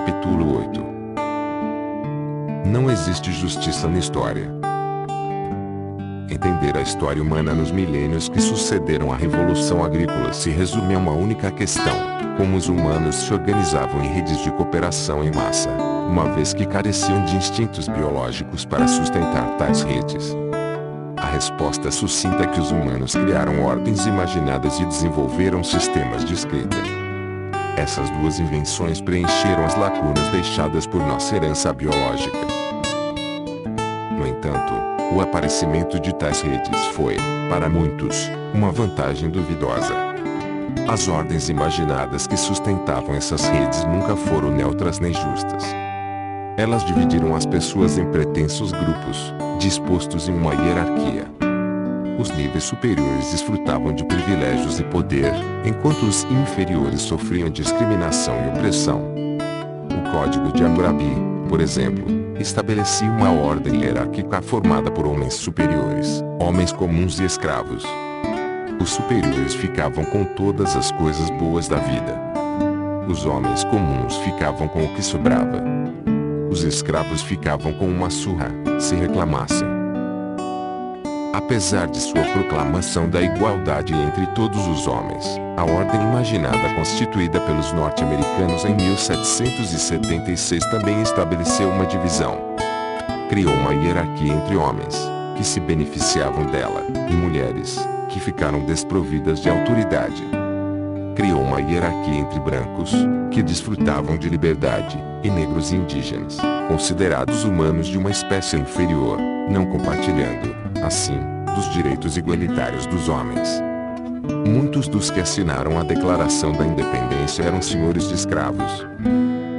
Capítulo 8. Não existe justiça na história. Entender a história humana nos milênios que sucederam à Revolução Agrícola se resume a uma única questão: como os humanos se organizavam em redes de cooperação em massa, uma vez que careciam de instintos biológicos para sustentar tais redes. A resposta sucinta é que os humanos criaram ordens imaginadas e desenvolveram sistemas de escrita. Essas duas invenções preencheram as lacunas deixadas por nossa herança biológica. No entanto, o aparecimento de tais redes foi, para muitos, uma vantagem duvidosa. As ordens imaginadas que sustentavam essas redes nunca foram neutras nem justas. Elas dividiram as pessoas em pretensos grupos, dispostos em uma hierarquia. Os níveis superiores desfrutavam de privilégios e poder, enquanto os inferiores sofriam discriminação e opressão. O Código de Hammurabi, por exemplo, estabelecia uma ordem hierárquica formada por homens superiores, homens comuns e escravos. Os superiores ficavam com todas as coisas boas da vida. Os homens comuns ficavam com o que sobrava. Os escravos ficavam com uma surra, se reclamassem. Apesar de sua proclamação da igualdade entre todos os homens, a ordem imaginada constituída pelos norte-americanos em 1776 também estabeleceu uma divisão. Criou uma hierarquia entre homens, que se beneficiavam dela, e mulheres, que ficaram desprovidas de autoridade. Criou uma hierarquia entre brancos, que desfrutavam de liberdade, e negros e indígenas, considerados humanos de uma espécie inferior, não compartilhando, assim, dos direitos igualitários dos homens. Muitos dos que assinaram a Declaração da Independência eram senhores de escravos.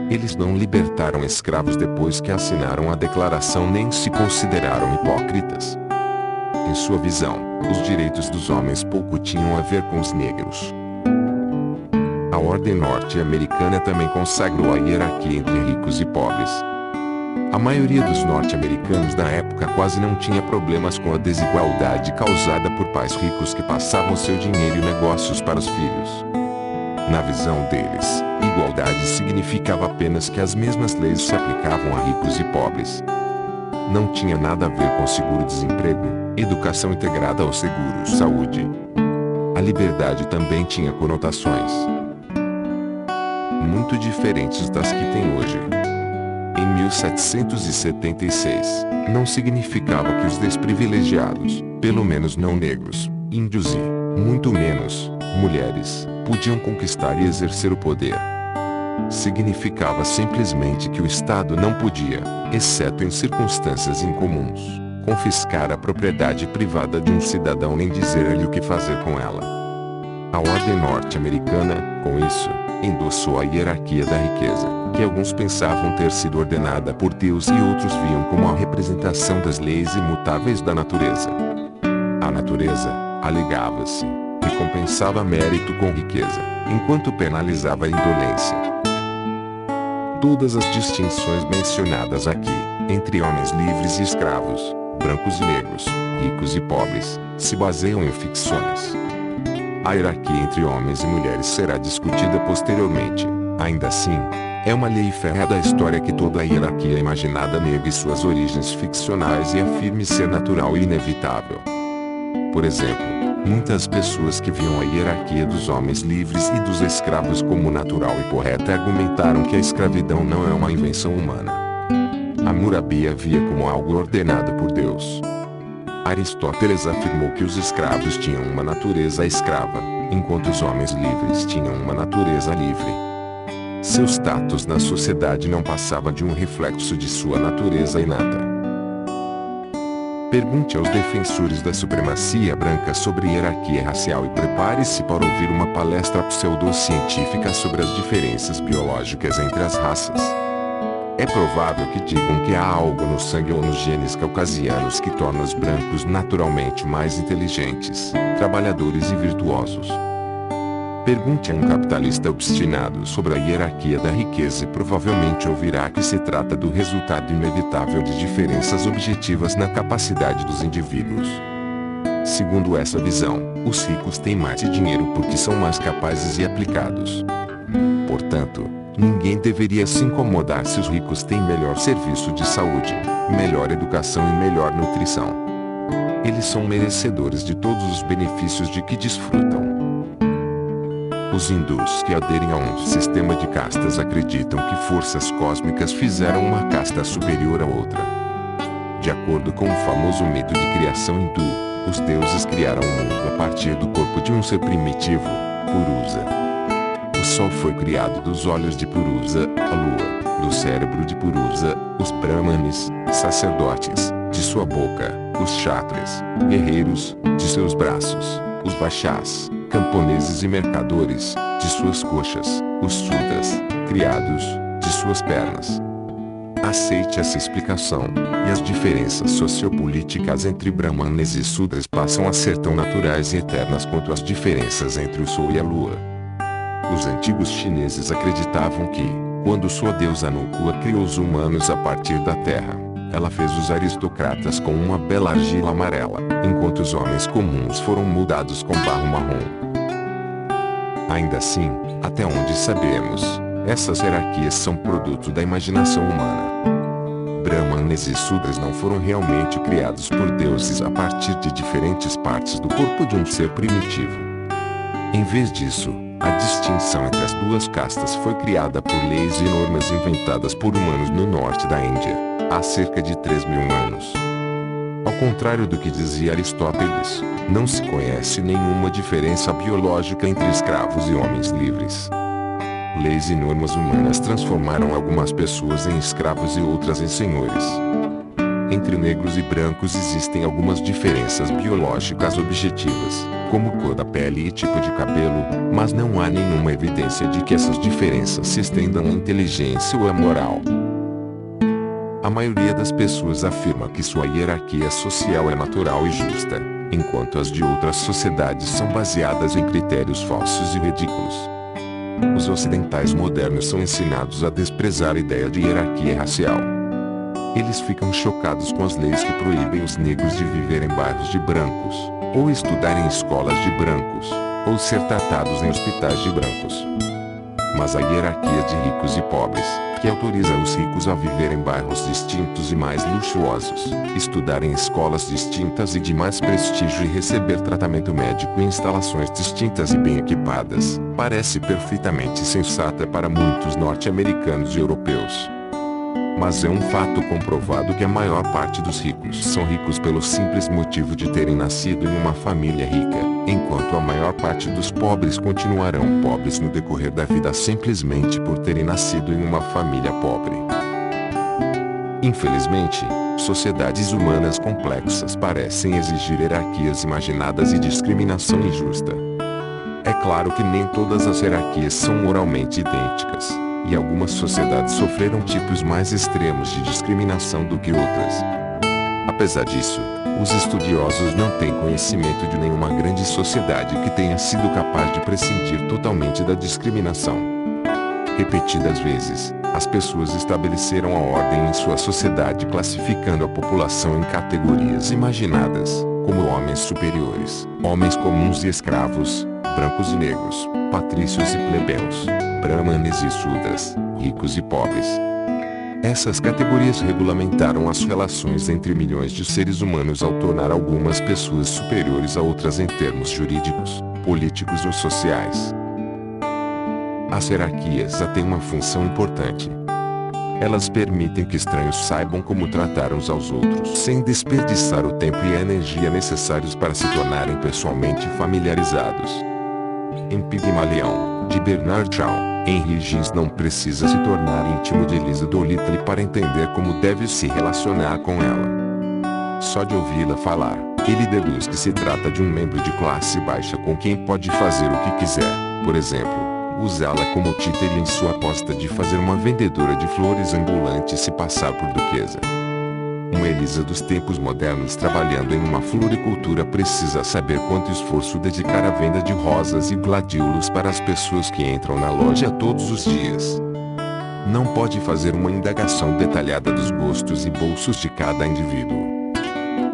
Eles não libertaram escravos depois que assinaram a declaração nem se consideraram hipócritas. Em sua visão, os direitos dos homens pouco tinham a ver com os negros. A ordem norte-americana também consagrou a hierarquia entre ricos e pobres. A maioria dos norte-americanos da época quase não tinha problemas com a desigualdade causada por pais ricos que passavam seu dinheiro e negócios para os filhos. Na visão deles, igualdade significava apenas que as mesmas leis se aplicavam a ricos e pobres. Não tinha nada a ver com seguro-desemprego, educação integrada ou seguro-saúde. A liberdade também tinha conotações muito diferentes das que tem hoje. Em 1776, não significava que os desprivilegiados, pelo menos não negros, índios e, muito menos, mulheres, podiam conquistar e exercer o poder. Significava simplesmente que o Estado não podia, exceto em circunstâncias incomuns, confiscar a propriedade privada de um cidadão nem dizer-lhe o que fazer com ela. A ordem norte-americana, com isso, endossou a hierarquia da riqueza, que alguns pensavam ter sido ordenada por Deus e outros viam como a representação das leis imutáveis da natureza. A natureza, alegava-se, recompensava mérito com riqueza, enquanto penalizava a indolência. Todas as distinções mencionadas aqui, entre homens livres e escravos, brancos e negros, ricos e pobres, se baseiam em ficções. A hierarquia entre homens e mulheres será discutida posteriormente. Ainda assim, é uma lei férrea da história que toda a hierarquia imaginada negue suas origens ficcionais e afirme ser natural e inevitável. Por exemplo, muitas pessoas que viam a hierarquia dos homens livres e dos escravos como natural e correta argumentaram que a escravidão não é uma invenção humana. Hammurabi a via como algo ordenado por Deus. Aristóteles afirmou que os escravos tinham uma natureza escrava, enquanto os homens livres tinham uma natureza livre. Seu status na sociedade não passava de um reflexo de sua natureza inata. Pergunte aos defensores da supremacia branca sobre hierarquia racial e prepare-se para ouvir uma palestra pseudocientífica sobre as diferenças biológicas entre as raças. É provável que digam que há algo no sangue ou nos genes caucasianos que torna os brancos naturalmente mais inteligentes, trabalhadores e virtuosos. Pergunte a um capitalista obstinado sobre a hierarquia da riqueza e provavelmente ouvirá que se trata do resultado inevitável de diferenças objetivas na capacidade dos indivíduos. Segundo essa visão, os ricos têm mais dinheiro porque são mais capazes e aplicados. Portanto, ninguém deveria se incomodar se os ricos têm melhor serviço de saúde, melhor educação e melhor nutrição. Eles são merecedores de todos os benefícios de que desfrutam. Os hindus que aderem a um sistema de castas acreditam que forças cósmicas fizeram uma casta superior à outra. De acordo com o famoso mito de criação hindu, os deuses criaram o mundo a partir do corpo de um ser primitivo, Purusa. O sol foi criado dos olhos de Purusa, a lua, do cérebro de Purusa, os brahmanes, sacerdotes, de sua boca, os kshatras, guerreiros, de seus braços, os vaixás, camponeses e mercadores, de suas coxas, os sudras, criados, de suas pernas. Aceite essa explicação, e as diferenças sociopolíticas entre brahmanes e sudras passam a ser tão naturais e eternas quanto as diferenças entre o sol e a lua. Os antigos chineses acreditavam que, quando sua deusa Nukua criou os humanos a partir da terra, ela fez os aristocratas com uma bela argila amarela, enquanto os homens comuns foram moldados com barro marrom. Ainda assim, até onde sabemos, essas hierarquias são produto da imaginação humana. Brahmanes e Sudras não foram realmente criados por deuses a partir de diferentes partes do corpo de um ser primitivo. Em vez disso, a distinção entre as duas castas foi criada por leis e normas inventadas por humanos no norte da Índia, há cerca de 3.000 anos. Ao contrário do que dizia Aristóteles, não se conhece nenhuma diferença biológica entre escravos e homens livres. Leis e normas humanas transformaram algumas pessoas em escravos e outras em senhores. Entre negros e brancos existem algumas diferenças biológicas objetivas, como cor da pele e tipo de cabelo, mas não há nenhuma evidência de que essas diferenças se estendam à inteligência ou à moral. A maioria das pessoas afirma que sua hierarquia social é natural e justa, enquanto as de outras sociedades são baseadas em critérios falsos e ridículos. Os ocidentais modernos são ensinados a desprezar a ideia de hierarquia racial. Eles ficam chocados com as leis que proíbem os negros de viver em bairros de brancos, ou estudar em escolas de brancos, ou ser tratados em hospitais de brancos. Mas a hierarquia de ricos e pobres, que autoriza os ricos a viver em bairros distintos e mais luxuosos, estudar em escolas distintas e de mais prestígio e receber tratamento médico em instalações distintas e bem equipadas, parece perfeitamente sensata para muitos norte-americanos e europeus. Mas é um fato comprovado que a maior parte dos ricos são ricos pelo simples motivo de terem nascido em uma família rica, enquanto a maior parte dos pobres continuarão pobres no decorrer da vida simplesmente por terem nascido em uma família pobre. Infelizmente, sociedades humanas complexas parecem exigir hierarquias imaginadas e discriminação injusta. É claro que nem todas as hierarquias são moralmente idênticas, e algumas sociedades sofreram tipos mais extremos de discriminação do que outras. Apesar disso, os estudiosos não têm conhecimento de nenhuma grande sociedade que tenha sido capaz de prescindir totalmente da discriminação. Repetidas vezes, as pessoas estabeleceram a ordem em sua sociedade classificando a população em categorias imaginadas, como homens superiores, homens comuns e escravos, brancos e negros, patrícios e plebeus, brahmanes e sudras, ricos e pobres. Essas categorias regulamentaram as relações entre milhões de seres humanos ao tornar algumas pessoas superiores a outras em termos jurídicos, políticos ou sociais. As hierarquias têm uma função importante. Elas permitem que estranhos saibam como tratar uns aos outros sem desperdiçar o tempo e a energia necessários para se tornarem pessoalmente familiarizados. Em Pigmalion, de Bernard Shaw, Henry Gies não precisa se tornar íntimo de Lisa Dolittle para entender como deve se relacionar com ela. Só de ouvi-la falar, ele deduz que se trata de um membro de classe baixa com quem pode fazer o que quiser, por exemplo, usá-la como títere em sua aposta de fazer uma vendedora de flores ambulante se passar por duquesa. Uma Elisa dos tempos modernos trabalhando em uma floricultura precisa saber quanto esforço dedicar à venda de rosas e gladiolos para as pessoas que entram na loja todos os dias. Não pode fazer uma indagação detalhada dos gostos e bolsos de cada indivíduo.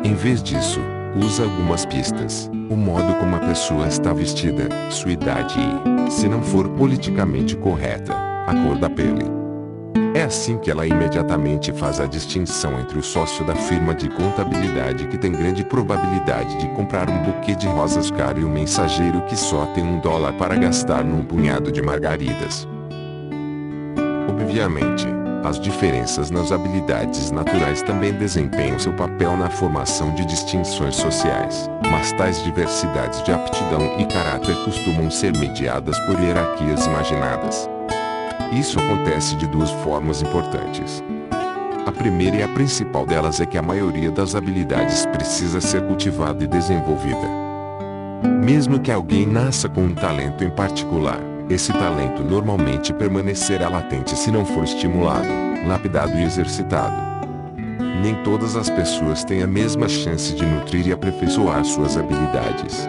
Em vez disso, Usa algumas pistas, o modo como a pessoa está vestida, sua idade e, se não for politicamente correta, a cor da pele. É assim que ela imediatamente faz a distinção entre o sócio da firma de contabilidade que tem grande probabilidade de comprar um buquê de rosas caro e o mensageiro que só tem $1 para gastar num punhado de margaridas. Obviamente, as diferenças nas habilidades naturais também desempenham seu papel na formação de distinções sociais, mas tais diversidades de aptidão e caráter costumam ser mediadas por hierarquias imaginadas. Isso acontece de duas formas importantes. A primeira e a principal delas é que a maioria das habilidades precisa ser cultivada e desenvolvida. Mesmo que alguém nasça com um talento em particular, esse talento normalmente permanecerá latente se não for estimulado, lapidado e exercitado. Nem todas as pessoas têm a mesma chance de nutrir e aperfeiçoar suas habilidades.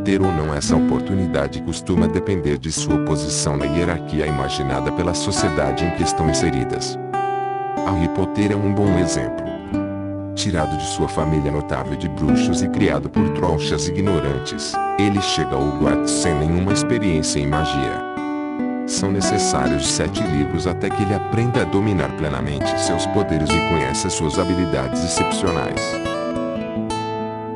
Ter ou não essa oportunidade costuma depender de sua posição na hierarquia imaginada pela sociedade em que estão inseridas. Harry Potter é um bom exemplo. Tirado de sua família notável de bruxos e criado por trouxas ignorantes, ele chega a Hogwarts sem nenhuma experiência em magia. São necessários 7 livros até que ele aprenda a dominar plenamente seus poderes e conheça suas habilidades excepcionais.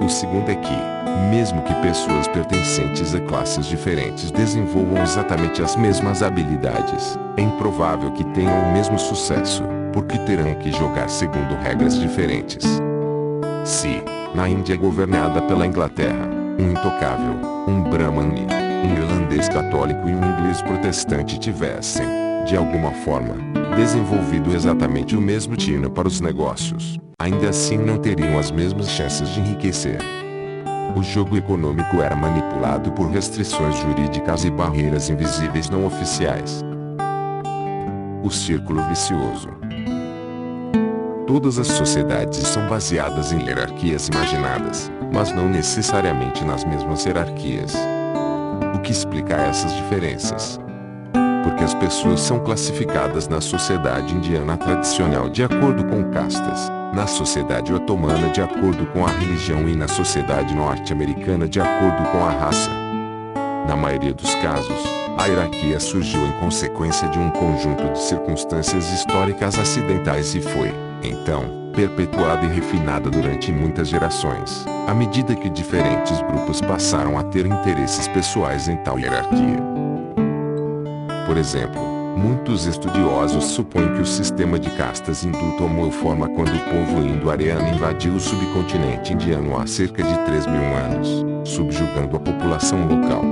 O segundo é que, mesmo que pessoas pertencentes a classes diferentes desenvolvam exatamente as mesmas habilidades, é improvável que tenham o mesmo sucesso, porque terão que jogar segundo regras diferentes. Se, na Índia governada pela Inglaterra, um intocável, um brahmane, um irlandês católico e um inglês protestante tivessem, de alguma forma, desenvolvido exatamente o mesmo tino para os negócios, ainda assim não teriam as mesmas chances de enriquecer. O jogo econômico era manipulado por restrições jurídicas e barreiras invisíveis não oficiais. O círculo vicioso. Todas as sociedades são baseadas em hierarquias imaginadas, mas não necessariamente nas mesmas hierarquias. O que explica essas diferenças? Porque as pessoas são classificadas na sociedade indiana tradicional de acordo com castas, na sociedade otomana de acordo com a religião e na sociedade norte-americana de acordo com a raça. Na maioria dos casos, a hierarquia surgiu em consequência de um conjunto de circunstâncias históricas acidentais e foi, então, perpetuada e refinada durante muitas gerações, à medida que diferentes grupos passaram a ter interesses pessoais em tal hierarquia. Por exemplo, muitos estudiosos supõem que o sistema de castas hindu tomou forma quando o povo indo-ariano invadiu o subcontinente indiano há cerca de 3.000 anos, subjugando a população local.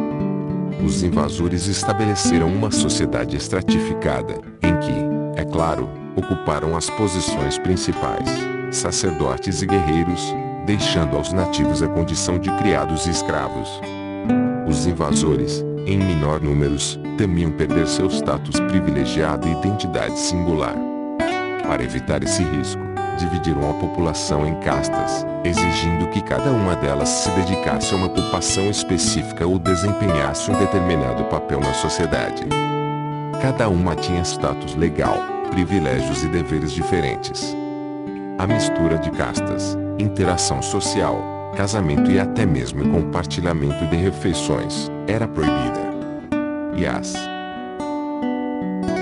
Os invasores estabeleceram uma sociedade estratificada, em que, é claro, ocuparam as posições principais, sacerdotes e guerreiros, deixando aos nativos a condição de criados e escravos. Os invasores, em menor números, temiam perder seu status privilegiado e identidade singular. Para evitar esse risco, dividiram a população em castas, exigindo que cada uma delas se dedicasse a uma ocupação específica ou desempenhasse um determinado papel na sociedade. Cada uma tinha status legal, privilégios e deveres diferentes. A mistura de castas, interação social, casamento e até mesmo o compartilhamento de refeições, era proibida. E as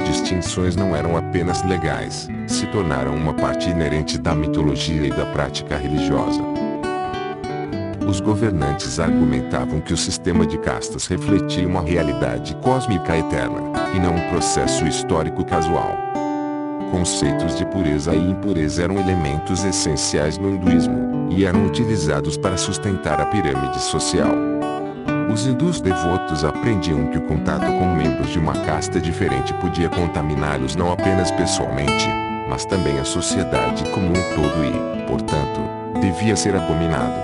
distinções não eram apenas legais, se tornaram uma parte inerente da mitologia e da prática religiosa. Os governantes argumentavam que o sistema de castas refletia uma realidade cósmica eterna, e não um processo histórico casual. Conceitos de pureza e impureza eram elementos essenciais no hinduísmo, e eram utilizados para sustentar a pirâmide social. Os hindus devotos aprendiam que o contato com membros de uma casta diferente podia contaminá-los não apenas pessoalmente, mas também a sociedade como um todo e, portanto, devia ser abominado.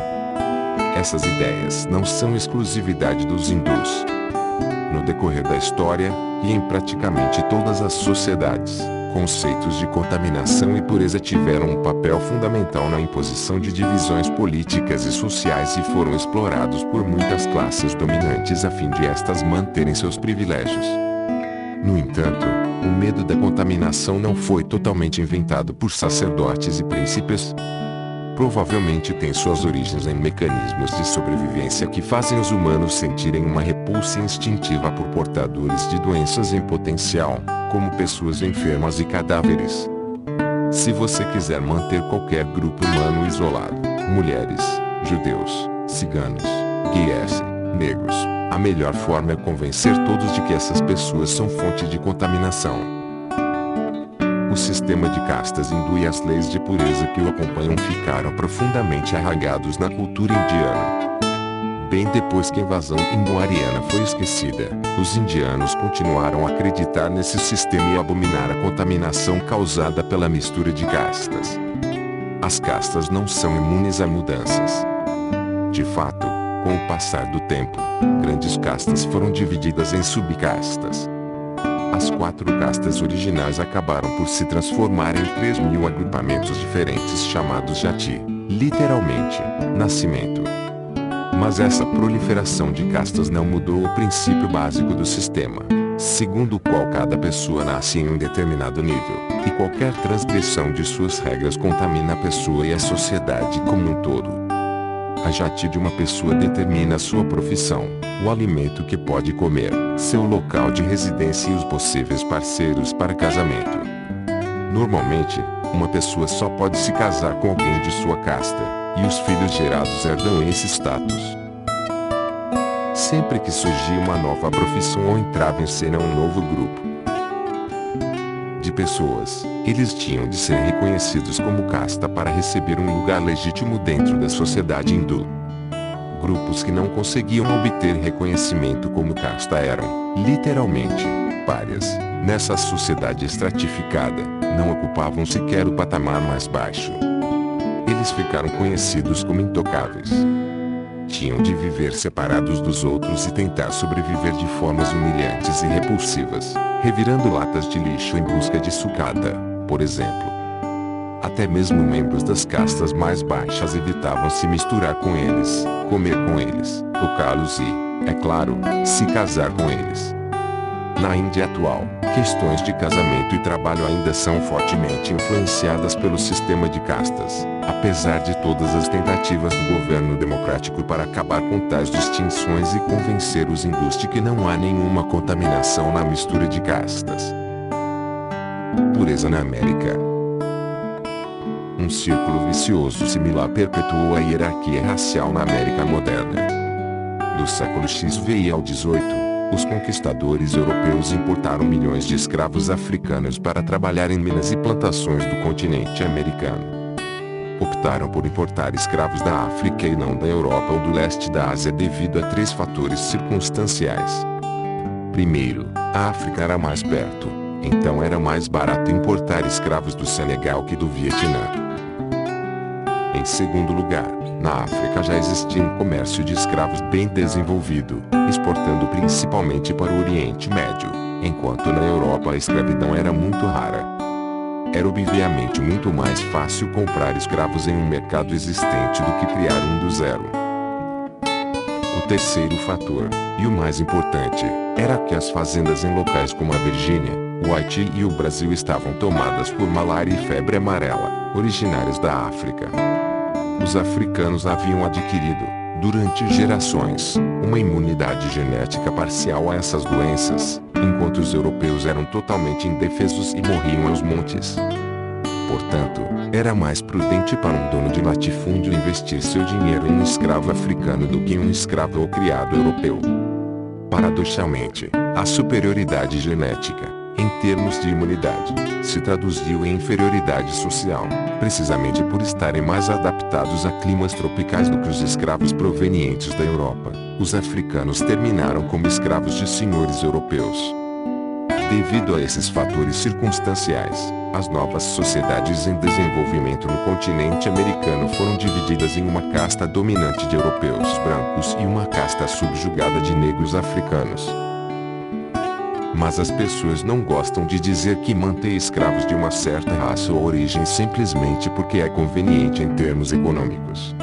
Essas ideias não são exclusividade dos hindus. No decorrer da história, e em praticamente todas as sociedades, conceitos de contaminação e pureza tiveram um papel fundamental na imposição de divisões políticas e sociais e foram explorados por muitas classes dominantes a fim de estas manterem seus privilégios. No entanto, o medo da contaminação não foi totalmente inventado por sacerdotes e príncipes. provavelmente têm suas origens em mecanismos de sobrevivência que fazem os humanos sentirem uma repulsa instintiva por portadores de doenças em potencial, como pessoas enfermas e cadáveres. Se você quiser manter qualquer grupo humano isolado, mulheres, judeus, ciganos, gays, negros, a melhor forma é convencer todos de que essas pessoas são fonte de contaminação. O sistema de castas hindu e as leis de pureza que o acompanham ficaram profundamente arraigados na cultura indiana. Bem depois que a invasão indo-ariana foi esquecida, os indianos continuaram a acreditar nesse sistema e abominar a contaminação causada pela mistura de castas. As castas não são imunes a mudanças. De fato, com o passar do tempo, grandes castas foram divididas em subcastas. As 4 castas originais acabaram por se transformar em 3.000 agrupamentos diferentes chamados jati, literalmente, nascimento. Mas essa proliferação de castas não mudou o princípio básico do sistema, segundo o qual cada pessoa nasce em um determinado nível, e qualquer transgressão de suas regras contamina a pessoa e a sociedade como um todo. A jati de uma pessoa determina sua profissão, o alimento que pode comer, seu local de residência e os possíveis parceiros para casamento. Normalmente, uma pessoa só pode se casar com alguém de sua casta, e os filhos gerados herdam esse status. Sempre que surgia uma nova profissão ou entrava em cena um novo grupo de pessoas, eles tinham de ser reconhecidos como casta para receber um lugar legítimo dentro da sociedade hindu. Grupos que não conseguiam obter reconhecimento como casta eram, literalmente, párias. Nessa sociedade estratificada, não ocupavam sequer o patamar mais baixo. Eles ficaram conhecidos como intocáveis. Tinham de viver separados dos outros e tentar sobreviver de formas humilhantes e repulsivas, revirando latas de lixo em busca de sucata, por exemplo. Até mesmo membros das castas mais baixas evitavam se misturar com eles, comer com eles, tocá-los e, é claro, se casar com eles. Na Índia atual, questões de casamento e trabalho ainda são fortemente influenciadas pelo sistema de castas, apesar de todas as tentativas do governo democrático para acabar com tais distinções e convencer os hindus de que não há nenhuma contaminação na mistura de castas. Pureza na América. Um círculo vicioso similar perpetuou a hierarquia racial na América moderna. Do século XVI ao XVIII, os conquistadores europeus importaram milhões de escravos africanos para trabalhar em minas e plantações do continente americano. Optaram por importar escravos da África e não da Europa ou do leste da Ásia devido a 3 fatores circunstanciais. Primeiro, a África era mais perto, então era mais barato importar escravos do Senegal que do Vietnã. Em segundo lugar, na África já existia um comércio de escravos bem desenvolvido, exportando principalmente para o Oriente Médio, enquanto na Europa a escravidão era muito rara. Era obviamente muito mais fácil comprar escravos em um mercado existente do que criar um do zero. O terceiro fator, e o mais importante, era que as fazendas em locais como a Virgínia, o Haiti e o Brasil estavam tomadas por malária e febre amarela, originárias da África. Os africanos haviam adquirido, durante gerações, uma imunidade genética parcial a essas doenças, enquanto os europeus eram totalmente indefesos e morriam aos montes. Portanto, era mais prudente para um dono de latifúndio investir seu dinheiro em um escravo africano do que em um escravo ou criado europeu. Paradoxalmente, a superioridade genética, em termos de imunidade, se traduziu em inferioridade social, precisamente por estarem mais adaptados a climas tropicais do que os escravos provenientes da Europa. Os africanos terminaram como escravos de senhores europeus. Devido a esses fatores circunstanciais, as novas sociedades em desenvolvimento no continente americano foram divididas em uma casta dominante de europeus brancos e uma casta subjugada de negros africanos. Mas as pessoas não gostam de dizer que mantém escravos de uma certa raça ou origem simplesmente porque é conveniente em termos econômicos.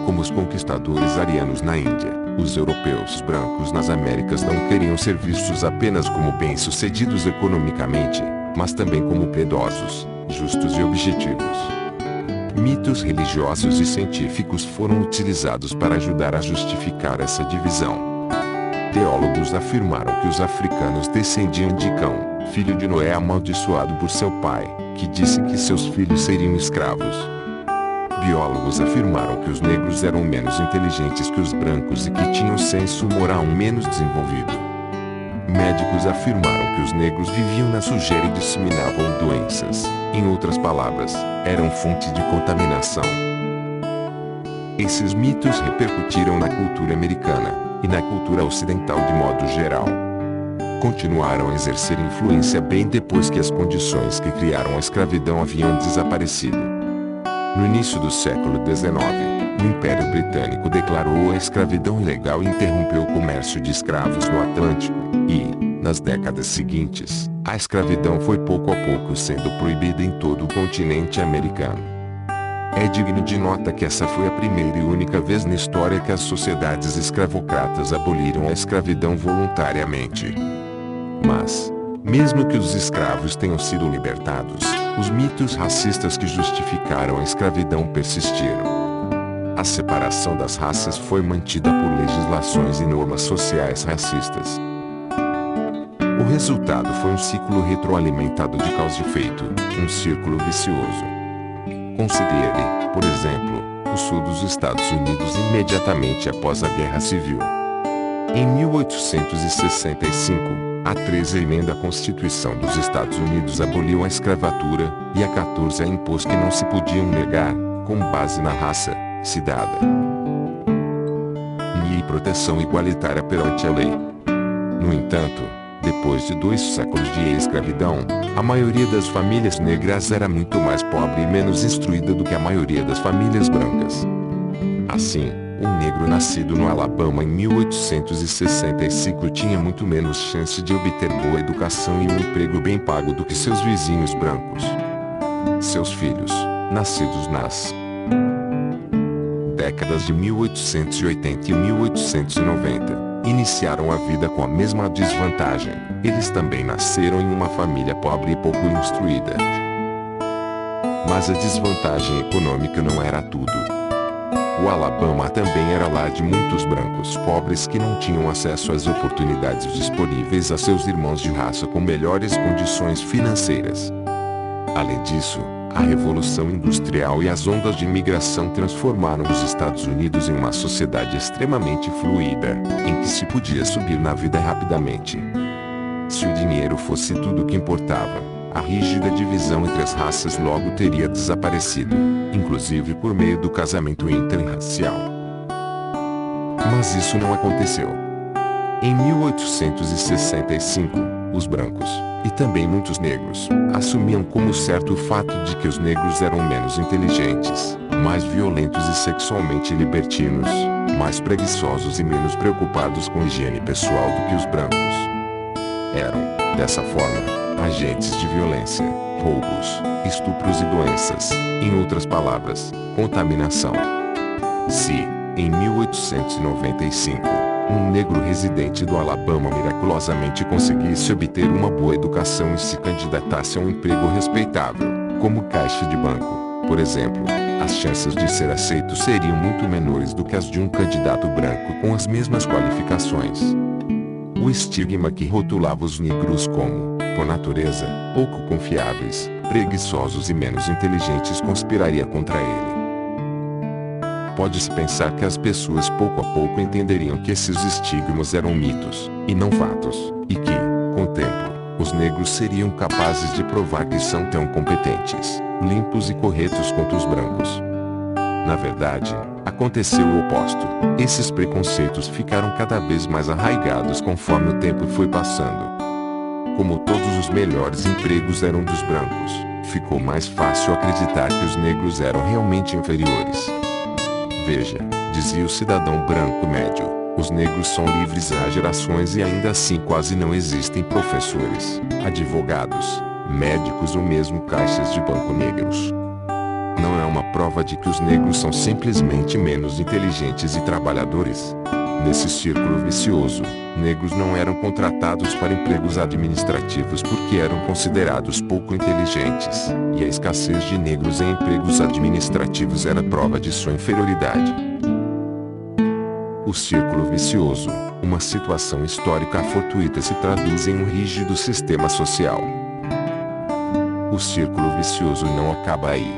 Como os conquistadores arianos na Índia, os europeus brancos nas Américas não queriam ser vistos apenas como bem-sucedidos economicamente, mas também como piedosos, justos e objetivos. Mitos religiosos e científicos foram utilizados para ajudar a justificar essa divisão. Teólogos afirmaram que os africanos descendiam de Cão, filho de Noé amaldiçoado por seu pai, que disse que seus filhos seriam escravos. Biólogos afirmaram que os negros eram menos inteligentes que os brancos e que tinham senso moral menos desenvolvido. Médicos afirmaram que os negros viviam na sujeira e disseminavam doenças. Em outras palavras, eram fonte de contaminação. Esses mitos repercutiram na cultura americana e na cultura ocidental de modo geral. Continuaram a exercer influência bem depois que as condições que criaram a escravidão haviam desaparecido. No início do século XIX, o Império Britânico declarou a escravidão ilegal e interrompeu o comércio de escravos no Atlântico, e, nas décadas seguintes, a escravidão foi pouco a pouco sendo proibida em todo o continente americano. É digno de nota que essa foi a primeira e única vez na história que as sociedades escravocratas aboliram a escravidão voluntariamente. Mas, mesmo que os escravos tenham sido libertados, os mitos racistas que justificaram a escravidão persistiram. A separação das raças foi mantida por legislações e normas sociais racistas. O resultado foi um ciclo retroalimentado de causa e efeito, um círculo vicioso. Considere, por exemplo, o sul dos Estados Unidos imediatamente após a Guerra Civil. Em 1865, a 13ª emenda à Constituição dos Estados Unidos aboliu a escravatura, e a 14ª impôs que não se podiam negar, com base na raça, cidadã e proteção igualitária perante a lei. No entanto, depois de 2 séculos de escravidão, a maioria das famílias negras era muito mais pobre e menos instruída do que a maioria das famílias brancas. Assim, um negro nascido no Alabama em 1865 tinha muito menos chance de obter boa educação e um emprego bem pago do que seus vizinhos brancos. Seus filhos, nascidos nas décadas de 1880 e 1890, iniciaram a vida com a mesma desvantagem. Eles também nasceram em uma família pobre e pouco instruída. Mas a desvantagem econômica não era tudo. O Alabama também era lar de muitos brancos pobres que não tinham acesso às oportunidades disponíveis a seus irmãos de raça com melhores condições financeiras. Além disso, a Revolução Industrial e as ondas de imigração transformaram os Estados Unidos em uma sociedade extremamente fluida, em que se podia subir na vida rapidamente. Se o dinheiro fosse tudo o que importava, a rígida divisão entre as raças logo teria desaparecido, inclusive por meio do casamento interracial. Mas isso não aconteceu. Em 1865, os brancos, e também muitos negros, assumiam como certo o fato de que os negros eram menos inteligentes, mais violentos e sexualmente libertinos, mais preguiçosos e menos preocupados com a higiene pessoal do que os brancos. Eram, dessa forma, agentes de violência, roubos, estupros e doenças, em outras palavras, contaminação. Se, em 1895, um negro residente do Alabama miraculosamente conseguisse obter uma boa educação e se candidatasse a um emprego respeitável, como caixa de banco, por exemplo, as chances de ser aceito seriam muito menores do que as de um candidato branco com as mesmas qualificações. O estigma que rotulava os negros como, por natureza, pouco confiáveis, preguiçosos e menos inteligentes conspiraria contra ele. Pode-se pensar que as pessoas pouco a pouco entenderiam que esses estigmas eram mitos, e não fatos, e que, com o tempo, os negros seriam capazes de provar que são tão competentes, limpos e corretos quanto os brancos. Na verdade, aconteceu o oposto. Esses preconceitos ficaram cada vez mais arraigados conforme o tempo foi passando. Como todos os melhores empregos eram dos brancos, ficou mais fácil acreditar que os negros eram realmente inferiores. Veja, dizia o cidadão branco médio, os negros são livres há gerações e ainda assim quase não existem professores, advogados, médicos ou mesmo caixas de banco negros. Não é uma prova de que os negros são simplesmente menos inteligentes e trabalhadores. Nesse círculo vicioso, Negros não eram contratados para empregos administrativos porque eram considerados pouco inteligentes, e a escassez de negros em empregos administrativos era prova de sua inferioridade. O círculo vicioso, uma situação histórica fortuita, se traduz em um rígido sistema social. O círculo vicioso não acaba aí.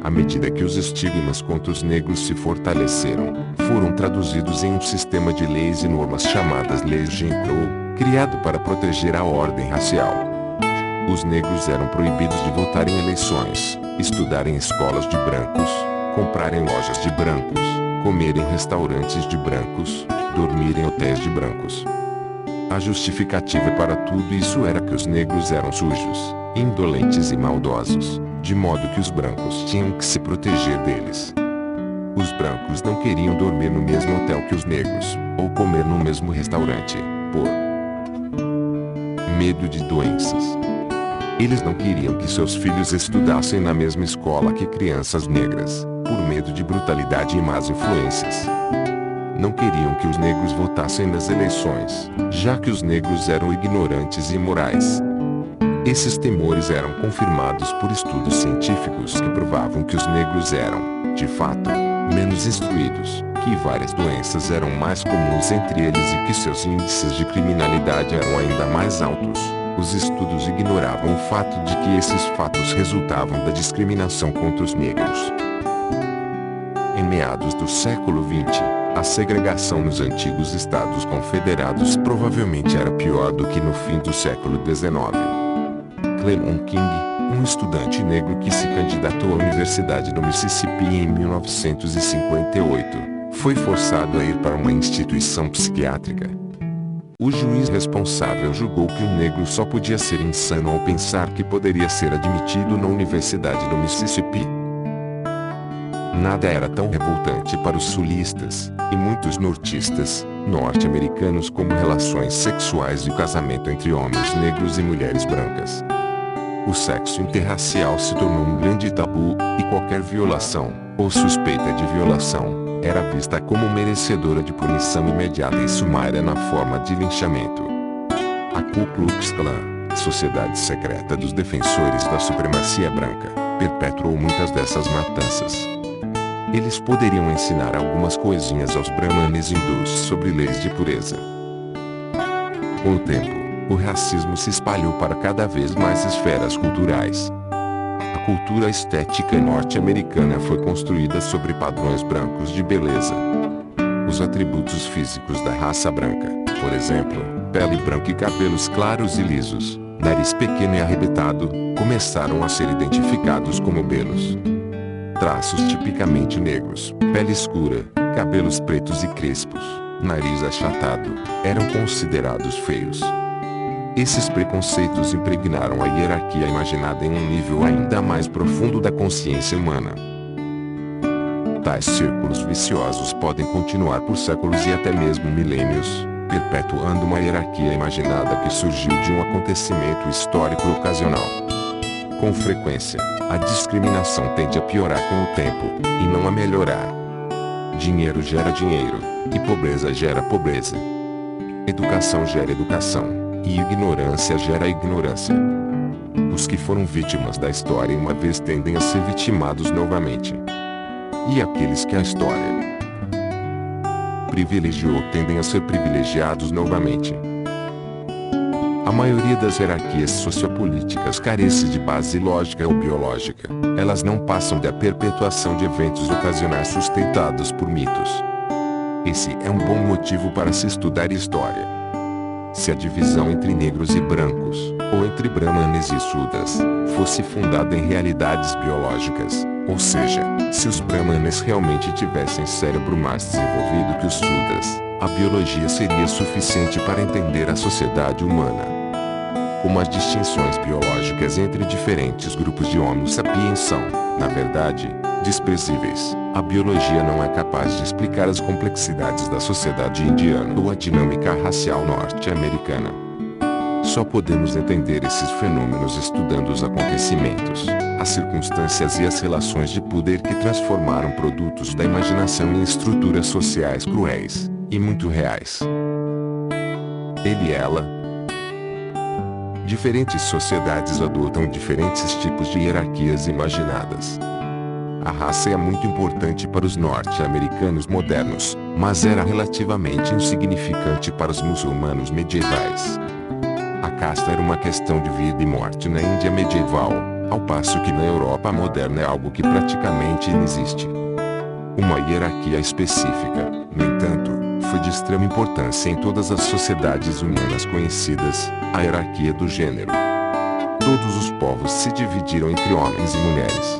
À medida que os estigmas contra os negros se fortaleceram, foram traduzidos em um sistema de leis e normas chamadas Leis Jim Crow, criado para proteger a ordem racial. Os negros eram proibidos de votar em eleições, estudar em escolas de brancos, comprar em lojas de brancos, comer em restaurantes de brancos, dormir em hotéis de brancos. A justificativa para tudo isso era que os negros eram sujos, indolentes e maldosos, de modo que os brancos tinham que se proteger deles. Os brancos não queriam dormir no mesmo hotel que os negros, ou comer no mesmo restaurante, por medo de doenças. Eles não queriam que seus filhos estudassem na mesma escola que crianças negras, por medo de brutalidade e más influências. Não queriam que os negros votassem nas eleições, já que os negros eram ignorantes e imorais. Esses temores eram confirmados por estudos científicos que provavam que os negros eram, de fato, menos instruídos, que várias doenças eram mais comuns entre eles e que seus índices de criminalidade eram ainda mais altos. Os estudos ignoravam o fato de que esses fatos resultavam da discriminação contra os negros. Em meados do século XX, a segregação nos antigos Estados Confederados provavelmente era pior do que no fim do século XIX. Clement King, um estudante negro que se candidatou à Universidade do Mississippi em 1958, foi forçado a ir para uma instituição psiquiátrica. O juiz responsável julgou que um negro só podia ser insano ao pensar que poderia ser admitido na Universidade do Mississippi. Nada era tão revoltante para os sulistas, e muitos nortistas, norte-americanos, como relações sexuais e casamento entre homens negros e mulheres brancas. O sexo interracial se tornou um grande tabu, e qualquer violação, ou suspeita de violação, era vista como merecedora de punição imediata e sumária na forma de linchamento. A Ku Klux Klan, sociedade secreta dos defensores da supremacia branca, perpetuou muitas dessas matanças. Eles poderiam ensinar algumas coisinhas aos brahmanes hindus sobre leis de pureza. Com o tempo, o racismo se espalhou para cada vez mais esferas culturais. A cultura estética norte-americana foi construída sobre padrões brancos de beleza. Os atributos físicos da raça branca, por exemplo, pele branca e cabelos claros e lisos, nariz pequeno e arrebentado, começaram a ser identificados como belos. Traços tipicamente negros, pele escura, cabelos pretos e crespos, nariz achatado, eram considerados feios. Esses preconceitos impregnaram a hierarquia imaginada em um nível ainda mais profundo da consciência humana. Tais círculos viciosos podem continuar por séculos e até mesmo milênios, perpetuando uma hierarquia imaginada que surgiu de um acontecimento histórico ocasional. Com frequência, a discriminação tende a piorar com o tempo, e não a melhorar. Dinheiro gera dinheiro, e pobreza gera pobreza. Educação gera educação, e ignorância gera ignorância. Os que foram vítimas da história uma vez tendem a ser vitimados novamente. E aqueles que a história privilegiou tendem a ser privilegiados novamente. A maioria das hierarquias sociopolíticas carece de base lógica ou biológica. Elas não passam da perpetuação de eventos ocasionais sustentados por mitos. Esse é um bom motivo para se estudar história. Se a divisão entre negros e brancos, ou entre brahmanes e sudras, fosse fundada em realidades biológicas, ou seja, se os brahmanes realmente tivessem cérebro mais desenvolvido que os sudras, a biologia seria suficiente para entender a sociedade humana. Como as distinções biológicas entre diferentes grupos de Homo sapiens são, na verdade, desprezíveis, a biologia não é capaz de explicar as complexidades da sociedade indiana ou a dinâmica racial norte-americana. Só podemos entender esses fenômenos estudando os acontecimentos, as circunstâncias e as relações de poder que transformaram produtos da imaginação em estruturas sociais cruéis, e muito reais. Ele e ela. Diferentes sociedades adotam diferentes tipos de hierarquias imaginadas. A raça é muito importante para os norte-americanos modernos, mas era relativamente insignificante para os muçulmanos medievais. A casta era uma questão de vida e morte na Índia medieval, ao passo que na Europa moderna é algo que praticamente não existe. Uma hierarquia específica, no entanto, foi de extrema importância em todas as sociedades humanas conhecidas, a hierarquia do gênero. Todos os povos se dividiram entre homens e mulheres.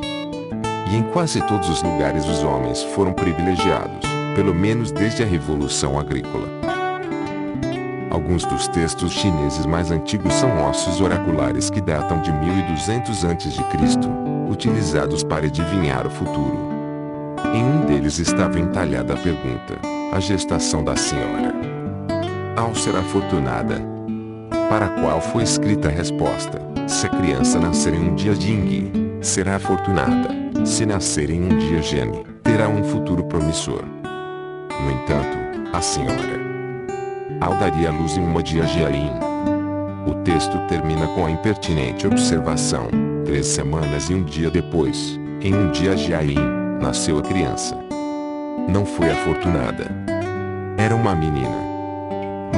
E em quase todos os lugares os homens foram privilegiados, pelo menos desde a Revolução Agrícola. Alguns dos textos chineses mais antigos são ossos oraculares que datam de 1200 a.C., utilizados para adivinhar o futuro. Em um deles estava entalhada a pergunta: a gestação da senhora Ao será afortunada? Para a qual foi escrita a resposta: se a criança nascer em um dia Jing, será afortunada; se nascer em um dia Gene, terá um futuro promissor. No entanto, a senhora Ao daria à luz em uma dia Jiain. O texto termina com a impertinente observação: 3 semanas e um dia depois, em um dia Jiain, nasceu a criança. Não foi afortunada. Era uma menina.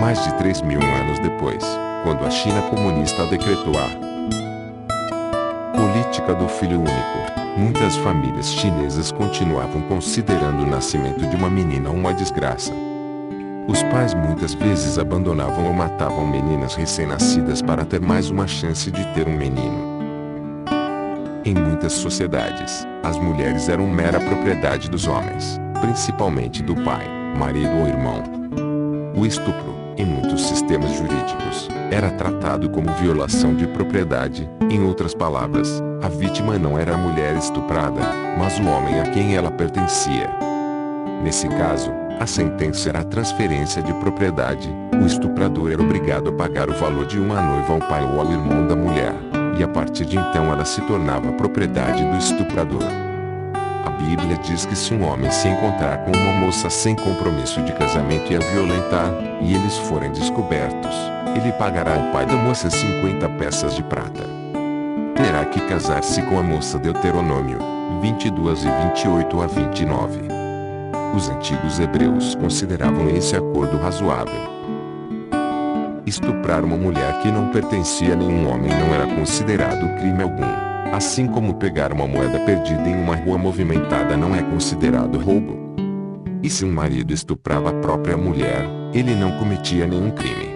Mais de 3.000 anos depois, quando a China comunista decretou a política do filho único, muitas famílias chinesas continuavam considerando o nascimento de uma menina uma desgraça. Os pais muitas vezes abandonavam ou matavam meninas recém-nascidas para ter mais uma chance de ter um menino. Em muitas sociedades, as mulheres eram mera propriedade dos homens, principalmente do pai, marido ou irmão. O estupro, em muitos sistemas jurídicos, era tratado como violação de propriedade. Em outras palavras, a vítima não era a mulher estuprada, mas o homem a quem ela pertencia. Nesse caso, a sentença era a transferência de propriedade. O estuprador era obrigado a pagar o valor de uma noiva ao pai ou ao irmão da mulher, e a partir de então ela se tornava propriedade do estuprador. A Bíblia diz que se um homem se encontrar com uma moça sem compromisso de casamento e a violentar, e eles forem descobertos, ele pagará ao pai da moça 50 peças de prata. Terá que casar-se com a moça. Deuteronômio 22 e 28 a 29. Os antigos hebreus consideravam esse acordo razoável. Estuprar uma mulher que não pertencia a nenhum homem não era considerado crime algum, assim como pegar uma moeda perdida em uma rua movimentada não é considerado roubo. E se um marido estuprava a própria mulher, ele não cometia nenhum crime.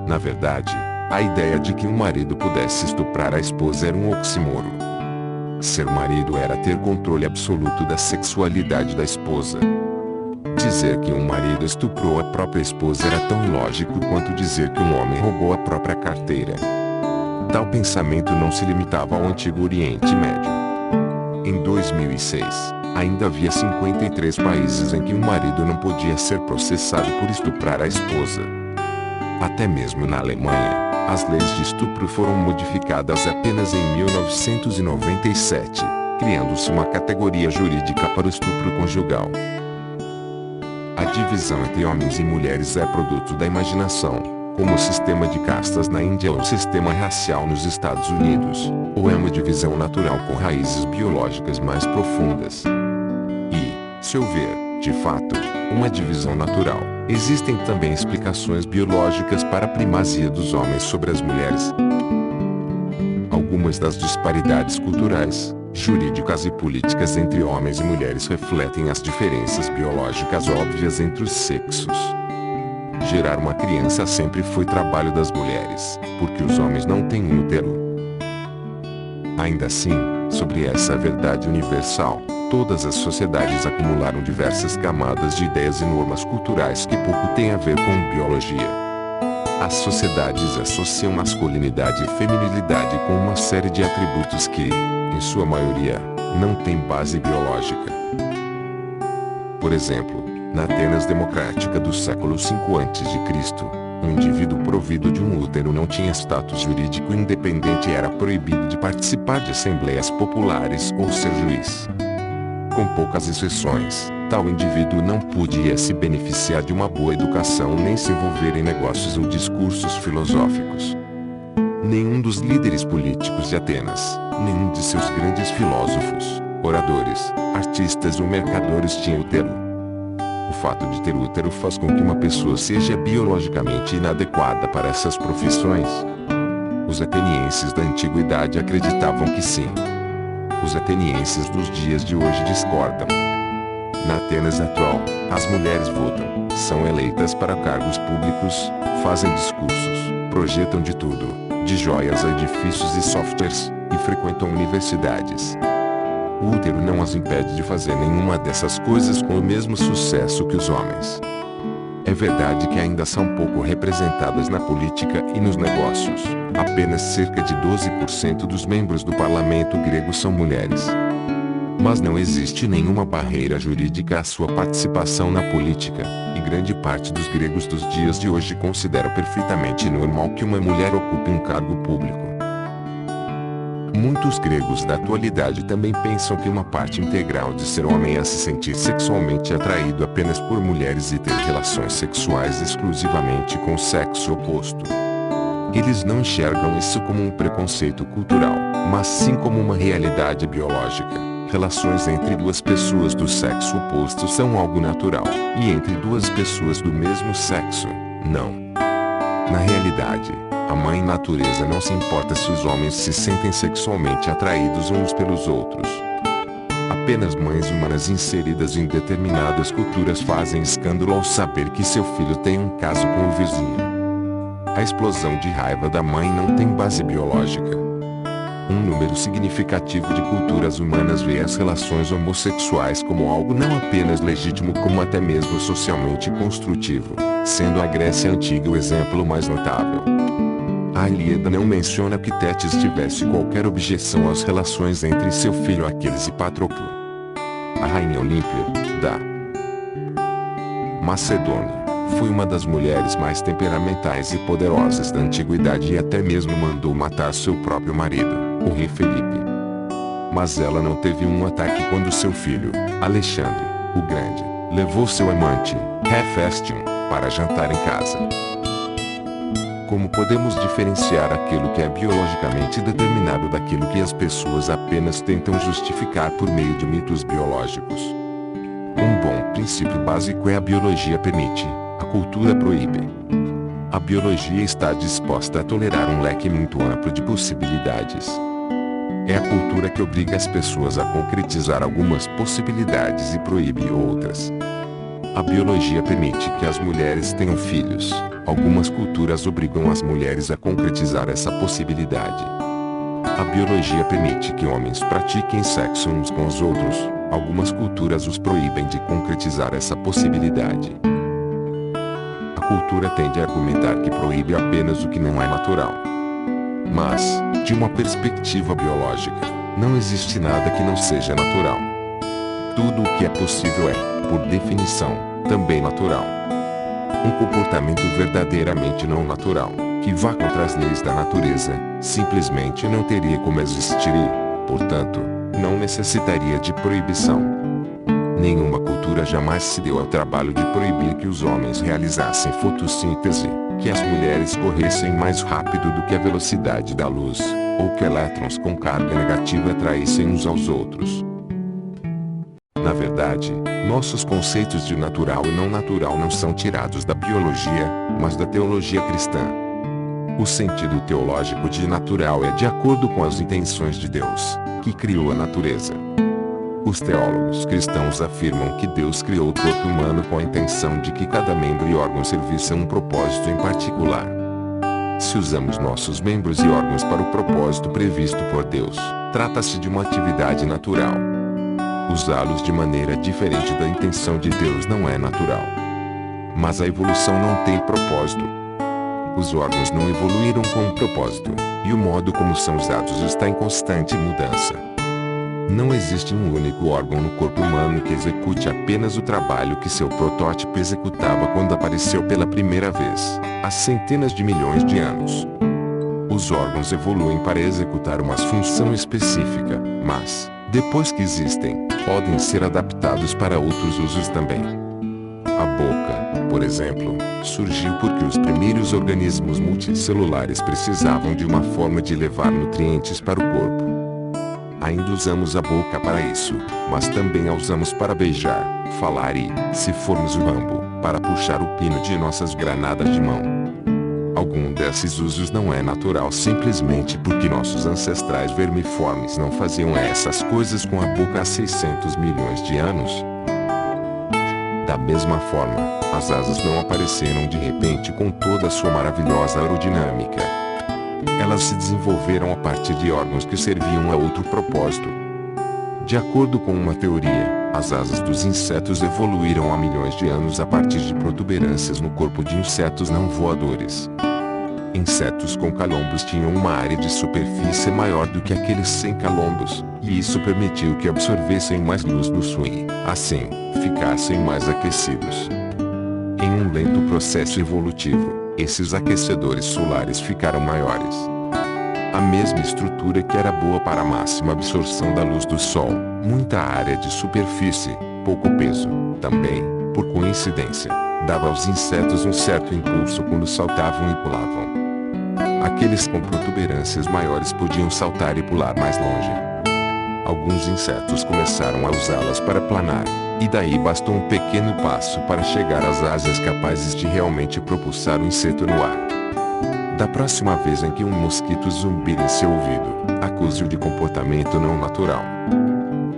Na verdade, a ideia de que um marido pudesse estuprar a esposa era um oxímoro. Ser marido era ter controle absoluto da sexualidade da esposa. Dizer que um marido estuprou a própria esposa era tão ilógico quanto dizer que um homem roubou a própria carteira. Tal pensamento não se limitava ao Antigo Oriente Médio. Em 2006, ainda havia 53 países em que um marido não podia ser processado por estuprar a esposa. Até mesmo na Alemanha, as leis de estupro foram modificadas apenas em 1997, criando-se uma categoria jurídica para o estupro conjugal. A divisão entre homens e mulheres é produto da imaginação, como o sistema de castas na Índia ou o sistema racial nos Estados Unidos, ou é uma divisão natural com raízes biológicas mais profundas. E, se houver, de fato, uma divisão natural, existem também explicações biológicas para a primazia dos homens sobre as mulheres. Algumas das disparidades culturais, jurídicas e políticas entre homens e mulheres refletem as diferenças biológicas óbvias entre os sexos. Gerar uma criança sempre foi trabalho das mulheres, porque os homens não têm um útero. Ainda assim, sobre essa verdade universal, todas as sociedades acumularam diversas camadas de ideias e normas culturais que pouco têm a ver com biologia. As sociedades associam masculinidade e feminilidade com uma série de atributos que, em sua maioria, não têm base biológica. Por exemplo, na Atenas democrática do século V a.C., um indivíduo provido de um útero não tinha status jurídico independente e era proibido de participar de assembleias populares ou ser juiz. Com poucas exceções, Tal indivíduo não podia se beneficiar de uma boa educação nem se envolver em negócios ou discursos filosóficos. Nenhum dos líderes políticos de Atenas, nenhum de seus grandes filósofos, oradores, artistas ou mercadores tinha útero. O fato de ter útero faz com que uma pessoa seja biologicamente inadequada para essas profissões. Os atenienses da antiguidade acreditavam que sim. Os atenienses dos dias de hoje discordam. Na Atenas atual, as mulheres votam, são eleitas para cargos públicos, fazem discursos, projetam de tudo, de joias a edifícios e softwares, e frequentam universidades. O útero não as impede de fazer nenhuma dessas coisas com o mesmo sucesso que os homens. É verdade que ainda são pouco representadas na política e nos negócios. Apenas cerca de 12% dos membros do parlamento grego são mulheres. Mas não existe nenhuma barreira jurídica à sua participação na política, e grande parte dos gregos dos dias de hoje considera perfeitamente normal que uma mulher ocupe um cargo público. Muitos gregos da atualidade também pensam que uma parte integral de ser homem é se sentir sexualmente atraído apenas por mulheres e ter relações sexuais exclusivamente com o sexo oposto. Eles não enxergam isso como um preconceito cultural, mas sim como uma realidade biológica. Relações entre duas pessoas do sexo oposto são algo natural, e entre duas pessoas do mesmo sexo, não. Na realidade, a mãe natureza não se importa se os homens se sentem sexualmente atraídos uns pelos outros. Apenas mães humanas inseridas em determinadas culturas fazem escândalo ao saber que seu filho tem um caso com o vizinho. A explosão de raiva da mãe não tem base biológica. Um número significativo de culturas humanas vê as relações homossexuais como algo não apenas legítimo como até mesmo socialmente construtivo, sendo a Grécia Antiga o exemplo mais notável. A Ilíada não menciona que Tétis tivesse qualquer objeção às relações entre seu filho Aquiles e Patroclo. A rainha Olímpia, da Macedônia, foi uma das mulheres mais temperamentais e poderosas da antiguidade e até mesmo mandou matar seu próprio marido, o rei Felipe. Mas ela não teve um ataque quando seu filho, Alexandre, o Grande, levou seu amante, Hefestion, para jantar em casa. Como podemos diferenciar aquilo que é biologicamente determinado daquilo que as pessoas apenas tentam justificar por meio de mitos biológicos? Um bom princípio básico é a biologia permite, a cultura proíbe. A biologia está disposta a tolerar um leque muito amplo de possibilidades. É a cultura que obriga as pessoas a concretizar algumas possibilidades e proíbe outras. A biologia permite que as mulheres tenham filhos. Algumas culturas obrigam as mulheres a concretizar essa possibilidade. A biologia permite que homens pratiquem sexo uns com os outros. Algumas culturas os proíbem de concretizar essa possibilidade. A cultura tende a argumentar que proíbe apenas o que não é natural. Mas, de uma perspectiva biológica, não existe nada que não seja natural. Tudo o que é possível é, por definição, também natural. Um comportamento verdadeiramente não natural, que vá contra as leis da natureza, simplesmente não teria como existir e, portanto, não necessitaria de proibição. Nenhuma cultura jamais se deu ao trabalho de proibir que os homens realizassem fotossíntese, que as mulheres corressem mais rápido do que a velocidade da luz, ou que elétrons com carga negativa atraíssem uns aos outros. Na verdade, nossos conceitos de natural e não natural não são tirados da biologia, mas da teologia cristã. O sentido teológico de natural é de acordo com as intenções de Deus, que criou a natureza. Os teólogos cristãos afirmam que Deus criou o corpo humano com a intenção de que cada membro e órgão servisse a um propósito em particular. Se usamos nossos membros e órgãos para o propósito previsto por Deus, trata-se de uma atividade natural. Usá-los de maneira diferente da intenção de Deus não é natural. Mas a evolução não tem propósito. Os órgãos não evoluíram com um propósito, e o modo como são usados está em constante mudança. Não existe um único órgão no corpo humano que execute apenas o trabalho que seu protótipo executava quando apareceu pela primeira vez, há centenas de milhões de anos. Os órgãos evoluem para executar uma função específica, mas, Depois que existem, podem ser adaptados para outros usos também. A boca, por exemplo, surgiu porque os primeiros organismos multicelulares precisavam de uma forma de levar nutrientes para o corpo. Ainda usamos a boca para isso, mas também a usamos para beijar, falar e, se formos o Rambo, para puxar o pino de nossas granadas de mão. Algum desses usos não é natural simplesmente porque nossos ancestrais vermiformes não faziam essas coisas com a boca há 600 milhões de anos. Da mesma forma, as asas não apareceram de repente com toda a sua maravilhosa aerodinâmica. Elas se desenvolveram a partir de órgãos que serviam a outro propósito. De acordo com uma teoria, as asas dos insetos evoluíram há milhões de anos a partir de protuberâncias no corpo de insetos não voadores. Insetos com calombos tinham uma área de superfície maior do que aqueles sem calombos, e isso permitiu que absorvessem mais luz do sol e, assim, ficassem mais aquecidos. Em um lento processo evolutivo, esses aquecedores solares ficaram maiores. A mesma estrutura que era boa para a máxima absorção da luz do sol, muita área de superfície, pouco peso, também, por coincidência, dava aos insetos um certo impulso quando saltavam e pulavam. Aqueles com protuberâncias maiores podiam saltar e pular mais longe. Alguns insetos começaram a usá-las para planar, e daí bastou um pequeno passo para chegar às asas capazes de realmente propulsar o inseto no ar. Da próxima vez em que um mosquito zumbir em seu ouvido, acuse-o de comportamento não natural.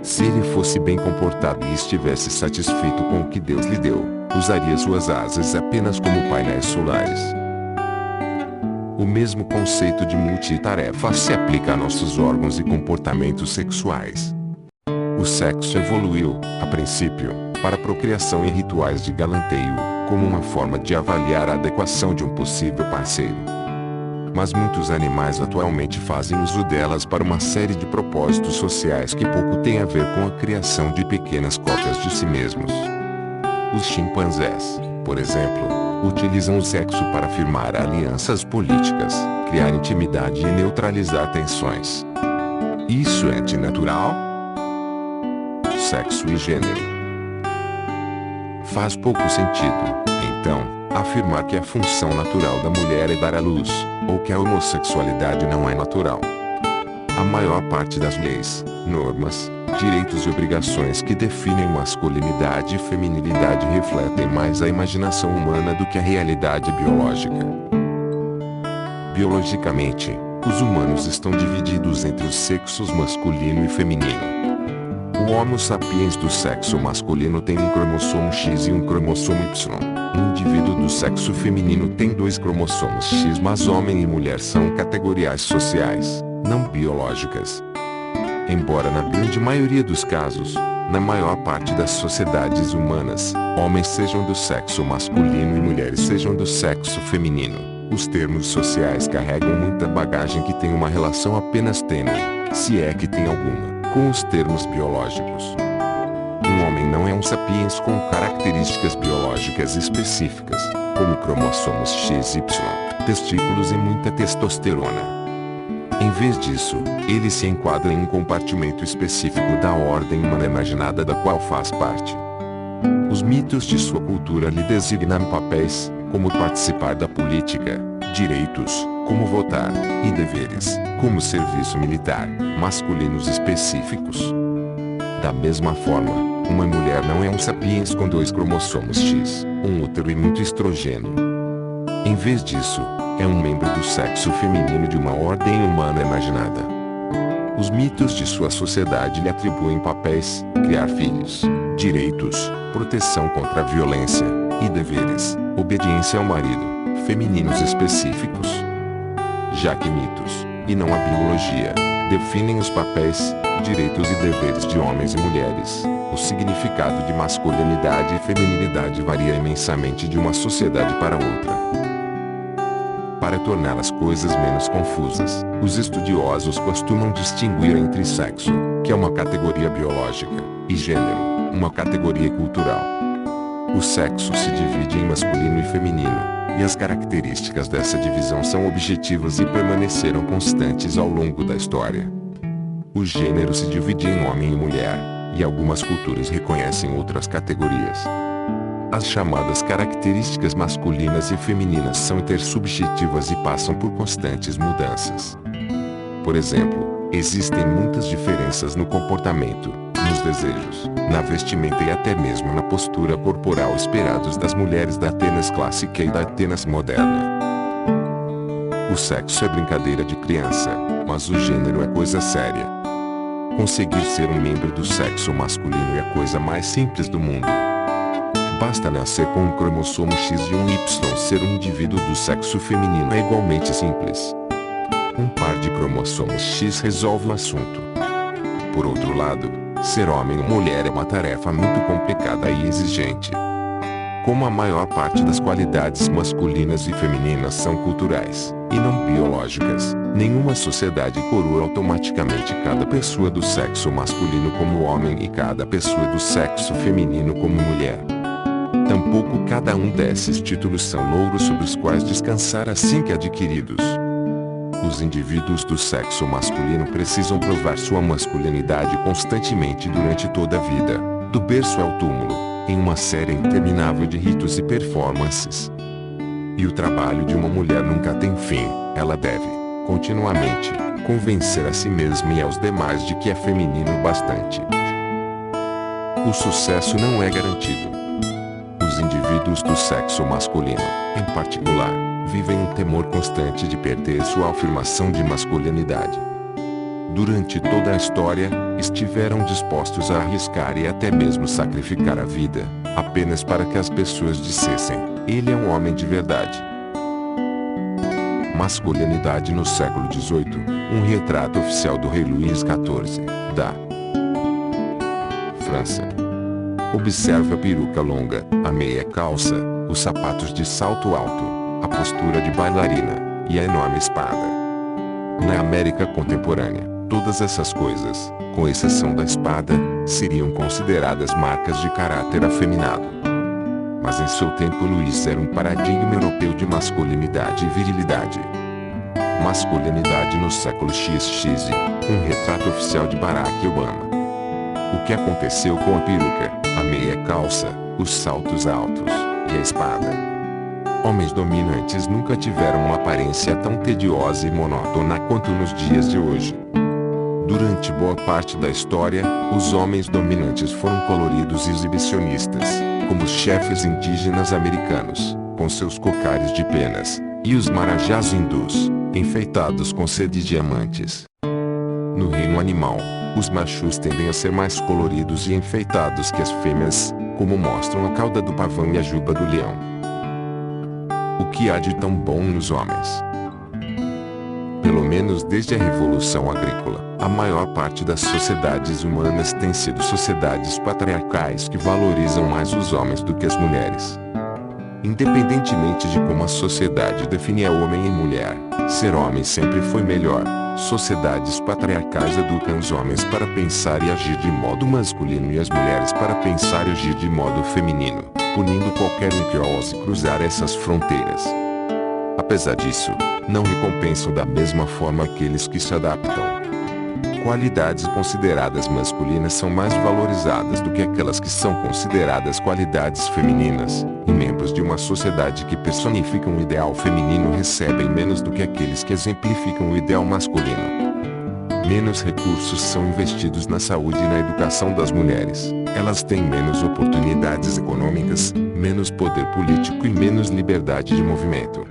Se ele fosse bem comportado e estivesse satisfeito com o que Deus lhe deu, usaria suas asas apenas como painéis solares. O mesmo conceito de multitarefa se aplica a nossos órgãos e comportamentos sexuais. O sexo evoluiu, a princípio, para procriação e rituais de galanteio, como uma forma de avaliar a adequação de um possível parceiro. Mas muitos animais atualmente fazem uso delas para uma série de propósitos sociais que pouco têm a ver com a criação de pequenas cópias de si mesmos. Os chimpanzés, por exemplo, utilizam o sexo para firmar alianças políticas, criar intimidade e neutralizar tensões. Isso é antinatural? Sexo e gênero. Faz pouco sentido, então, afirmar que a função natural da mulher é dar à luz, ou que a homossexualidade não é natural. A maior parte das leis, normas, direitos e obrigações que definem masculinidade e feminilidade refletem mais a imaginação humana do que a realidade biológica. Biologicamente, os humanos estão divididos entre os sexos masculino e feminino. O Homo sapiens do sexo masculino tem um cromossomo X e um cromossomo Y. O indivíduo do sexo feminino tem 2 cromossomos X, mas homem e mulher são categorias sociais, não biológicas. Embora na grande maioria dos casos, na maior parte das sociedades humanas, homens sejam do sexo masculino e mulheres sejam do sexo feminino, os termos sociais carregam muita bagagem que tem uma relação apenas tênue, se é que tem alguma, com os termos biológicos. Um homem não é um sapiens com características biológicas específicas, como cromossomos X e Y, testículos e muita testosterona. Em vez disso, ele se enquadra em um compartimento específico da ordem humana imaginada da qual faz parte. Os mitos de sua cultura lhe designam papéis, como participar da política, direitos, como votar, e deveres, como serviço militar, masculinos específicos. Da mesma forma, uma mulher não é um sapiens com 2 cromossomos X, um útero e muito estrogênio. Em vez disso, é um membro do sexo feminino de uma ordem humana imaginada. Os mitos de sua sociedade lhe atribuem papéis, criar filhos, direitos, proteção contra a violência, e deveres, obediência ao marido, femininos específicos. Já que mitos, e não a biologia, definem os papéis, direitos e deveres de homens e mulheres, o significado de masculinidade e feminilidade varia imensamente de uma sociedade para outra. Para tornar as coisas menos confusas, os estudiosos costumam distinguir entre sexo, que é uma categoria biológica, e gênero, uma categoria cultural. O sexo se divide em masculino e feminino, e as características dessa divisão são objetivas e permaneceram constantes ao longo da história. O gênero se divide em homem e mulher, e algumas culturas reconhecem outras categorias. As chamadas características masculinas e femininas são intersubjetivas e passam por constantes mudanças. Por exemplo, existem muitas diferenças no comportamento, nos desejos, na vestimenta e até mesmo na postura corporal esperados das mulheres da Atenas clássica e da Atenas moderna. O sexo é brincadeira de criança, mas o gênero é coisa séria. Conseguir ser um membro do sexo masculino é a coisa mais simples do mundo. Basta nascer com um cromossomo X e um Y. Ser um indivíduo do sexo feminino é igualmente simples. Um par de cromossomos X resolve o assunto. Por outro lado, ser homem ou mulher é uma tarefa muito complicada e exigente. Como a maior parte das qualidades masculinas e femininas são culturais, e não biológicas, nenhuma sociedade coroa automaticamente cada pessoa do sexo masculino como homem e cada pessoa do sexo feminino como mulher. Tampouco cada um desses títulos são louros sobre os quais descansar assim que adquiridos. Os indivíduos do sexo masculino precisam provar sua masculinidade constantemente durante toda a vida, do berço ao túmulo, em uma série interminável de ritos e performances. E o trabalho de uma mulher nunca tem fim. Ela deve, continuamente, convencer a si mesma e aos demais de que é feminino o bastante. O sucesso não é garantido. Os indivíduos do sexo masculino, em particular, vivem um temor constante de perder sua afirmação de masculinidade. Durante toda a história, estiveram dispostos a arriscar e até mesmo sacrificar a vida, apenas para que as pessoas dissessem: ele é um homem de verdade. Masculinidade no século XVIII, um retrato oficial do rei Luís XIV, da França. Observe a peruca longa, a meia calça, os sapatos de salto alto, a postura de bailarina, e a enorme espada. Na América contemporânea, todas essas coisas, com exceção da espada, seriam consideradas marcas de caráter afeminado. Mas em seu tempo Luís era um paradigma europeu de masculinidade e virilidade. Masculinidade no século XX, um retrato oficial de Barack Obama. O que aconteceu com a peruca, a meia calça, os saltos altos, e a espada? Homens dominantes nunca tiveram uma aparência tão tediosa e monótona quanto nos dias de hoje. Durante boa parte da história, os homens dominantes foram coloridos e exibicionistas, como os chefes indígenas americanos, com seus cocares de penas, e os marajás hindus, enfeitados com seda de diamantes. No reino animal, os machos tendem a ser mais coloridos e enfeitados que as fêmeas, como mostram a cauda do pavão e a juba do leão. O que há de tão bom nos homens? Pelo menos desde a Revolução Agrícola, a maior parte das sociedades humanas tem sido sociedades patriarcais que valorizam mais os homens do que as mulheres. Independentemente de como a sociedade define a homem e mulher, ser homem sempre foi melhor. Sociedades patriarcais educam os homens para pensar e agir de modo masculino e as mulheres para pensar e agir de modo feminino, punindo qualquer um que ouse cruzar essas fronteiras. Apesar disso, não recompensam da mesma forma aqueles que se adaptam. Qualidades consideradas masculinas são mais valorizadas do que aquelas que são consideradas qualidades femininas, e membros de uma sociedade que personifica um ideal feminino recebem menos do que aqueles que exemplificam o ideal masculino. Menos recursos são investidos na saúde e na educação das mulheres. Elas têm menos oportunidades econômicas, menos poder político e menos liberdade de movimento.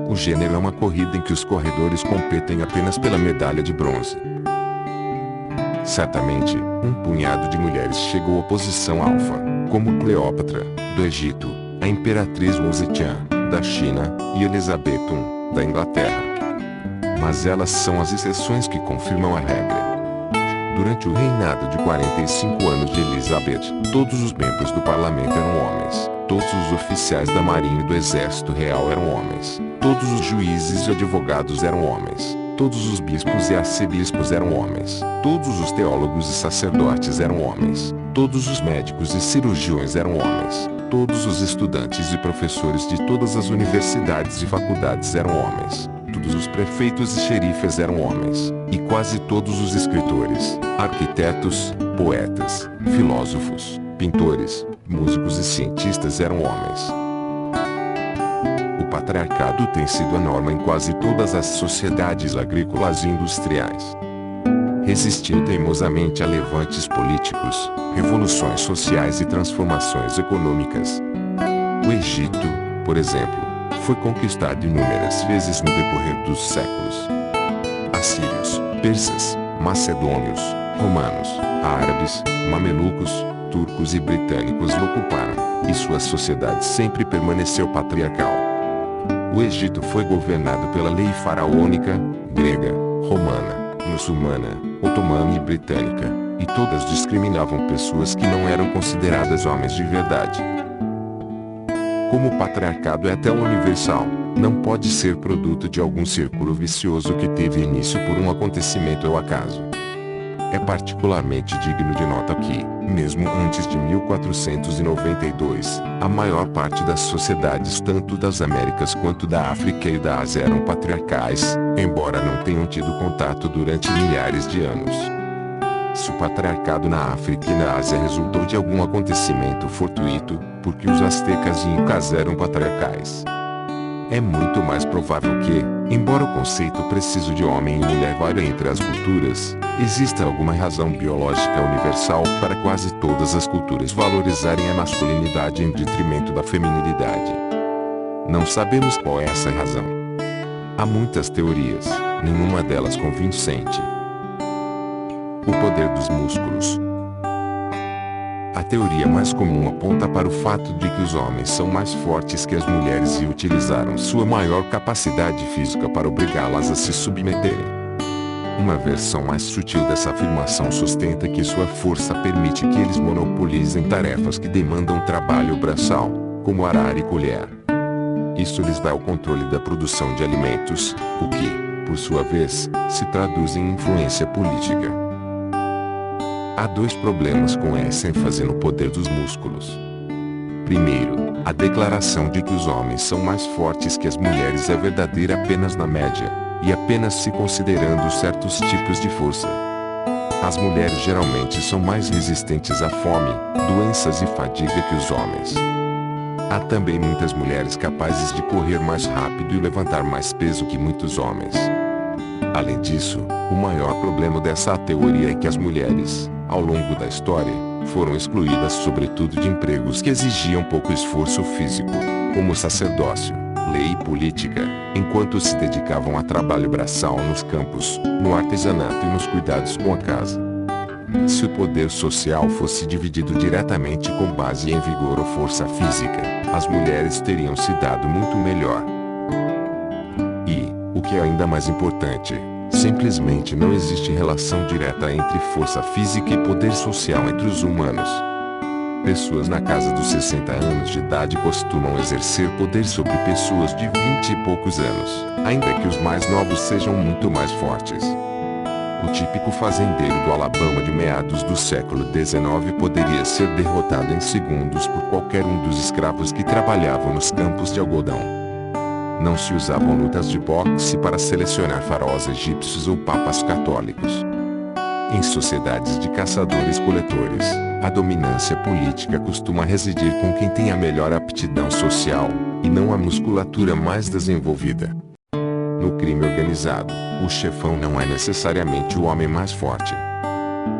O gênero é uma corrida em que os corredores competem apenas pela medalha de bronze. Certamente, um punhado de mulheres chegou à posição alfa, como Cleópatra, do Egito, a Imperatriz Wu Zetian, da China, e Elizabeth I, da Inglaterra. Mas elas são as exceções que confirmam a regra. Durante o reinado de 45 anos de Elizabeth, todos os membros do parlamento eram homens, todos os oficiais da marinha e do exército real eram homens, todos os juízes e advogados eram homens, todos os bispos e arcebispos eram homens, todos os teólogos e sacerdotes eram homens, todos os médicos e cirurgiões eram homens, todos os estudantes e professores de todas as universidades e faculdades eram homens, todos os prefeitos e xerifes eram homens, E quase todos os escritores, arquitetos, poetas, filósofos, pintores, músicos e cientistas eram homens. O patriarcado tem sido a norma em quase todas as sociedades agrícolas e industriais. Resistiu teimosamente a levantes políticos, revoluções sociais e transformações econômicas. O Egito, por exemplo, foi conquistado inúmeras vezes no decorrer dos séculos. Assírios, persas, macedônios, romanos, árabes, mamelucos, turcos e britânicos o ocuparam, e sua sociedade sempre permaneceu patriarcal. O Egito foi governado pela lei faraônica, grega, romana, muçulmana, otomana e britânica, e todas discriminavam pessoas que não eram consideradas homens de verdade. Como o patriarcado é tão universal, não pode ser produto de algum círculo vicioso que teve início por um acontecimento ao acaso. É particularmente digno de nota que, mesmo antes de 1492, a maior parte das sociedades tanto das Américas quanto da África e da Ásia eram patriarcais, embora não tenham tido contato durante milhares de anos. Se o patriarcado na África e na Ásia resultou de algum acontecimento fortuito, porque os astecas e incas eram patriarcais. É muito mais provável que, embora o conceito preciso de homem e mulher varie entre as culturas, exista alguma razão biológica universal para quase todas as culturas valorizarem a masculinidade em detrimento da feminilidade. Não sabemos qual é essa razão. Há muitas teorias, nenhuma delas convincente. O poder dos músculos. A teoria mais comum aponta para o fato de que os homens são mais fortes que as mulheres e utilizaram sua maior capacidade física para obrigá-las a se submeterem. Uma versão mais sutil dessa afirmação sustenta que sua força permite que eles monopolizem tarefas que demandam trabalho braçal, como arar e colher. Isso lhes dá o controle da produção de alimentos, o que, por sua vez, se traduz em influência política. Há dois problemas com essa ênfase no poder dos músculos. Primeiro, a declaração de que os homens são mais fortes que as mulheres é verdadeira apenas na média, e apenas se considerando certos tipos de força. As mulheres geralmente são mais resistentes à fome, doenças e fadiga que os homens. Há também muitas mulheres capazes de correr mais rápido e levantar mais peso que muitos homens. Além disso, o maior problema dessa teoria é que as mulheres, ao longo da história, foram excluídas sobretudo de empregos que exigiam pouco esforço físico, como o sacerdócio, lei e política, enquanto se dedicavam a trabalho braçal nos campos, no artesanato e nos cuidados com a casa. Se o poder social fosse dividido diretamente com base em vigor ou força física, as mulheres teriam se dado muito melhor. E, o que é ainda mais importante, simplesmente não existe relação direta entre força física e poder social entre os humanos. Pessoas na casa dos 60 anos de idade costumam exercer poder sobre pessoas de 20 e poucos anos, ainda que os mais novos sejam muito mais fortes. O típico fazendeiro do Alabama de meados do século XIX poderia ser derrotado em segundos por qualquer um dos escravos que trabalhavam nos campos de algodão. Não se usavam lutas de boxe para selecionar faraós egípcios ou papas católicos. Em sociedades de caçadores-coletores, a dominância política costuma residir com quem tem a melhor aptidão social, e não a musculatura mais desenvolvida. No crime organizado, o chefão não é necessariamente o homem mais forte.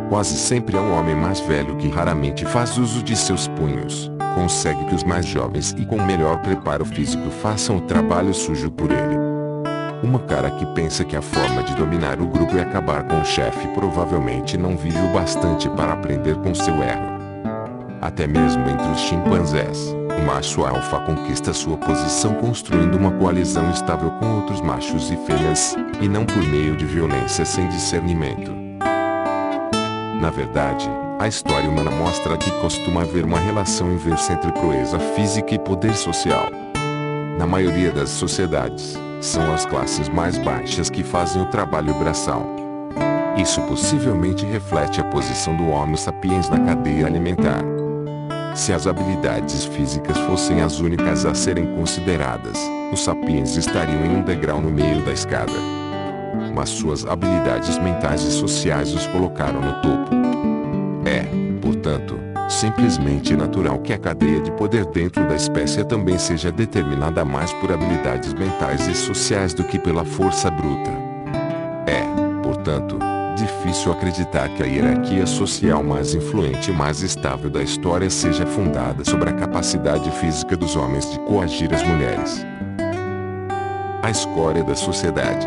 Quase sempre é um homem mais velho que raramente faz uso de seus punhos, consegue que os mais jovens e com melhor preparo físico façam o trabalho sujo por ele. Uma cara que pensa que a forma de dominar o grupo é acabar com o chefe provavelmente não vive o bastante para aprender com seu erro. Até mesmo entre os chimpanzés, o macho alfa conquista sua posição construindo uma coalizão estável com outros machos e fêmeas, e não por meio de violência sem discernimento. Na verdade, a história humana mostra que costuma haver uma relação inversa entre proeza física e poder social. Na maioria das sociedades, são as classes mais baixas que fazem o trabalho braçal. Isso possivelmente reflete a posição do Homo sapiens na cadeia alimentar. Se as habilidades físicas fossem as únicas a serem consideradas, os sapiens estariam em um degrau no meio da escada. mas suas habilidades mentais e sociais os colocaram no topo. É, portanto, simplesmente natural que a cadeia de poder dentro da espécie também seja determinada mais por habilidades mentais e sociais do que pela força bruta. É, portanto, difícil acreditar que a hierarquia social mais influente e mais estável da história seja fundada sobre a capacidade física dos homens de coagir as mulheres. A escória da sociedade.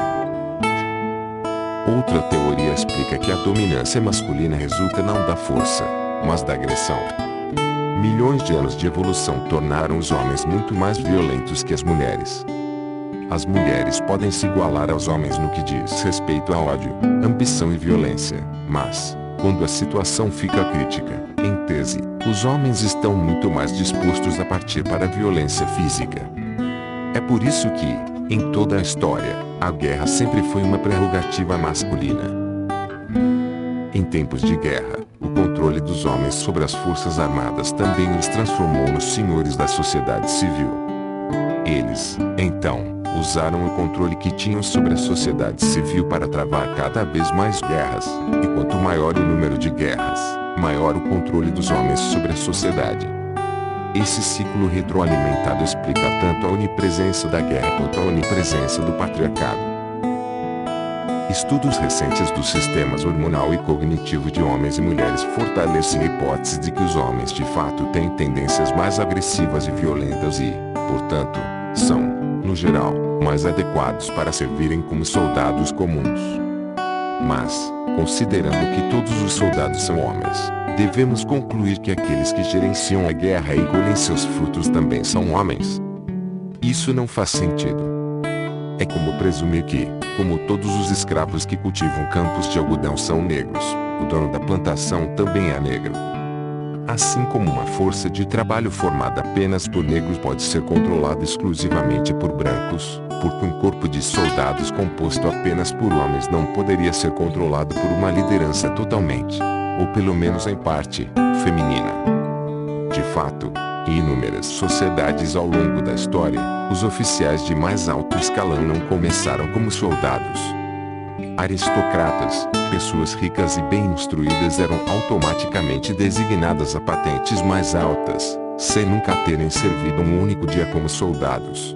Outra teoria explica que a dominância masculina resulta não da força, mas da agressão. Milhões de anos de evolução tornaram os homens muito mais violentos que as mulheres. As mulheres podem se igualar aos homens no que diz respeito a ódio, ambição e violência, mas, quando a situação fica crítica, em tese, os homens estão muito mais dispostos a partir para a violência física. É por isso que, em toda a história, a guerra sempre foi uma prerrogativa masculina. Em tempos de guerra, o controle dos homens sobre as forças armadas também os transformou nos senhores da sociedade civil. Eles, então, usaram o controle que tinham sobre a sociedade civil para travar cada vez mais guerras, e quanto maior o número de guerras, maior o controle dos homens sobre a sociedade. Esse ciclo retroalimentado explica tanto a onipresença da guerra quanto a onipresença do patriarcado. Estudos recentes dos sistemas hormonal e cognitivo de homens e mulheres fortalecem a hipótese de que os homens de fato têm tendências mais agressivas e violentas e, portanto, são, no geral, mais adequados para servirem como soldados comuns. Mas, considerando que todos os soldados são homens, devemos concluir que aqueles que gerenciam a guerra e colhem seus frutos também são homens. Isso não faz sentido. É como presumir que, como todos os escravos que cultivam campos de algodão são negros, o dono da plantação também é negro. Assim como uma força de trabalho formada apenas por negros pode ser controlada exclusivamente por brancos, porque um corpo de soldados composto apenas por homens não poderia ser controlado por uma liderança totalmente, ou pelo menos em parte, feminina. De fato, em inúmeras sociedades ao longo da história, os oficiais de mais alto escalão não começaram como soldados. Aristocratas, pessoas ricas e bem instruídas eram automaticamente designadas a patentes mais altas, sem nunca terem servido um único dia como soldados.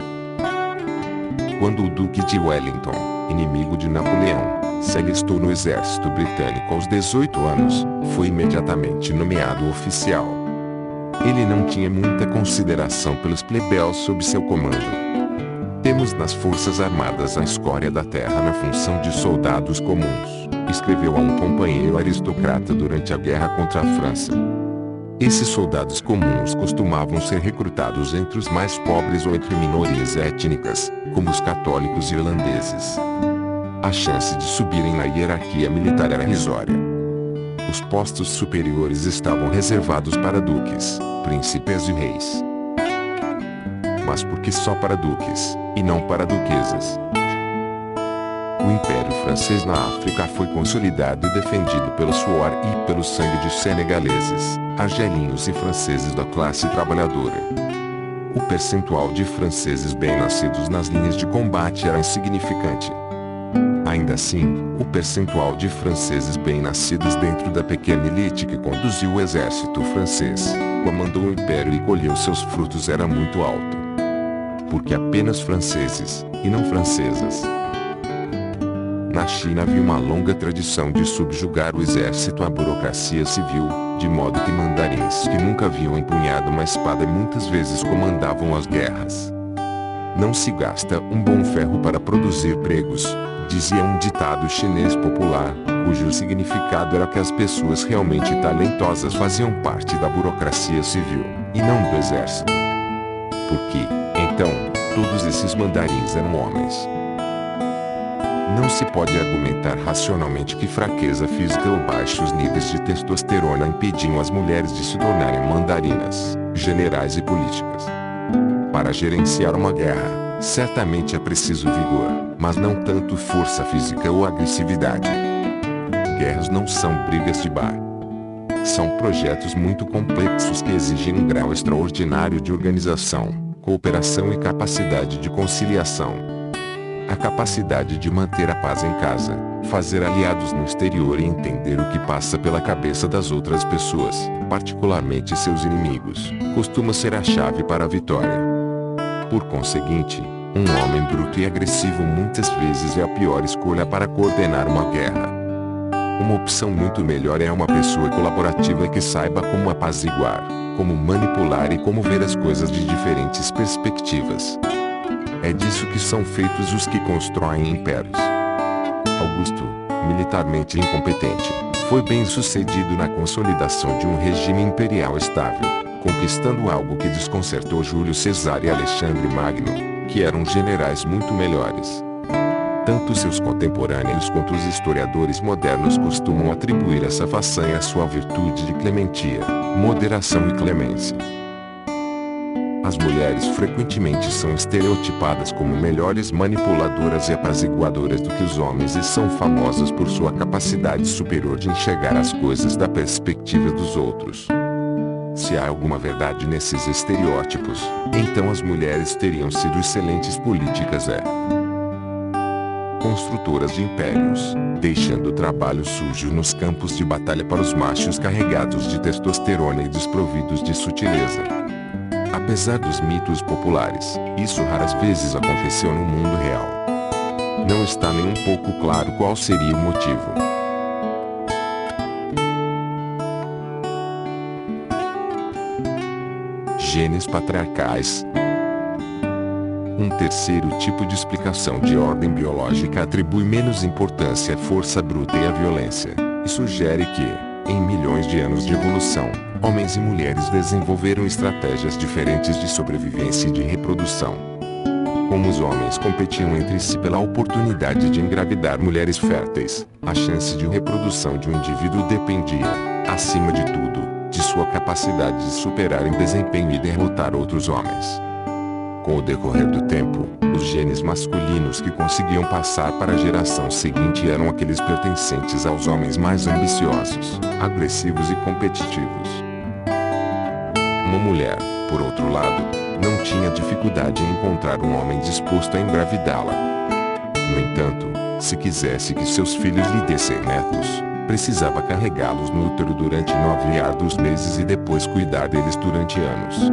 Quando o Duque de Wellington, inimigo de Napoleão, se alistou no exército britânico aos 18 anos, foi imediatamente nomeado oficial. Ele não tinha muita consideração pelos plebeus sob seu comando. Temos nas Forças Armadas a escória da terra na função de soldados comuns, escreveu a um companheiro aristocrata durante a guerra contra a França. Esses soldados comuns costumavam ser recrutados entre os mais pobres ou entre minorias étnicas, como os católicos irlandeses. A chance de subirem na hierarquia militar era irrisória. Os postos superiores estavam reservados para duques, príncipes e reis. Mas por que só para duques, e não para duquesas? O Império Francês na África foi consolidado e defendido pelo suor e pelo sangue de senegaleses, argelinhos e franceses da classe trabalhadora. O percentual de franceses bem-nascidos nas linhas de combate era insignificante. Ainda assim, o percentual de franceses bem-nascidos dentro da pequena elite que conduziu o exército francês, comandou o império e colheu seus frutos era muito alto. Porque apenas franceses, e não francesas. Na China havia uma longa tradição de subjugar o exército à burocracia civil, de modo que mandarins que nunca haviam empunhado uma espada muitas vezes comandavam as guerras. Não se gasta um bom ferro para produzir pregos, dizia um ditado chinês popular, cujo significado era que as pessoas realmente talentosas faziam parte da burocracia civil, e não do exército. Porque, então, todos esses mandarins eram homens. Não se pode argumentar racionalmente que fraqueza física ou baixos níveis de testosterona impediam as mulheres de se tornarem mandarinas, generais e políticas. Para gerenciar uma guerra, certamente é preciso vigor, mas não tanto força física ou agressividade. Guerras não são brigas de bar. São projetos muito complexos que exigem um grau extraordinário de organização, cooperação e capacidade de conciliação. A capacidade de manter a paz em casa, fazer aliados no exterior e entender o que passa pela cabeça das outras pessoas, particularmente seus inimigos, costuma ser a chave para a vitória. Por conseguinte, um homem bruto e agressivo muitas vezes é a pior escolha para coordenar uma guerra. Uma opção muito melhor é uma pessoa colaborativa que saiba como apaziguar, como manipular e como ver as coisas de diferentes perspectivas. É disso que são feitos os que constroem impérios. Augusto, militarmente incompetente, foi bem sucedido na consolidação de um regime imperial estável, conquistando algo que desconcertou Júlio César e Alexandre Magno, que eram generais muito melhores. Tanto seus contemporâneos quanto os historiadores modernos costumam atribuir essa façanha à sua virtude de clementia, moderação e clemência. As mulheres frequentemente são estereotipadas como melhores manipuladoras e apaziguadoras do que os homens e são famosas por sua capacidade superior de enxergar as coisas da perspectiva dos outros. Se há alguma verdade nesses estereótipos, então as mulheres teriam sido excelentes políticas construtoras de impérios, deixando o trabalho sujo nos campos de batalha para os machos carregados de testosterona e desprovidos de sutileza. Apesar dos mitos populares, isso raras vezes aconteceu no mundo real. Não está nem um pouco claro qual seria o motivo. Genes patriarcais. Um terceiro tipo de explicação de ordem biológica atribui menos importância à força bruta e à violência, e sugere que, em milhões de anos de evolução, homens e mulheres desenvolveram estratégias diferentes de sobrevivência e de reprodução. Como os homens competiam entre si pela oportunidade de engravidar mulheres férteis, a chance de reprodução de um indivíduo dependia, acima de tudo, de sua capacidade de superar em desempenho e derrotar outros homens. Com o decorrer do tempo, os genes masculinos que conseguiam passar para a geração seguinte eram aqueles pertencentes aos homens mais ambiciosos, agressivos e competitivos. Uma mulher, por outro lado, não tinha dificuldade em encontrar um homem disposto a engravidá-la. No entanto, se quisesse que seus filhos lhe dessem netos, precisava carregá-los no útero durante 9 árduos meses e depois cuidar deles durante anos.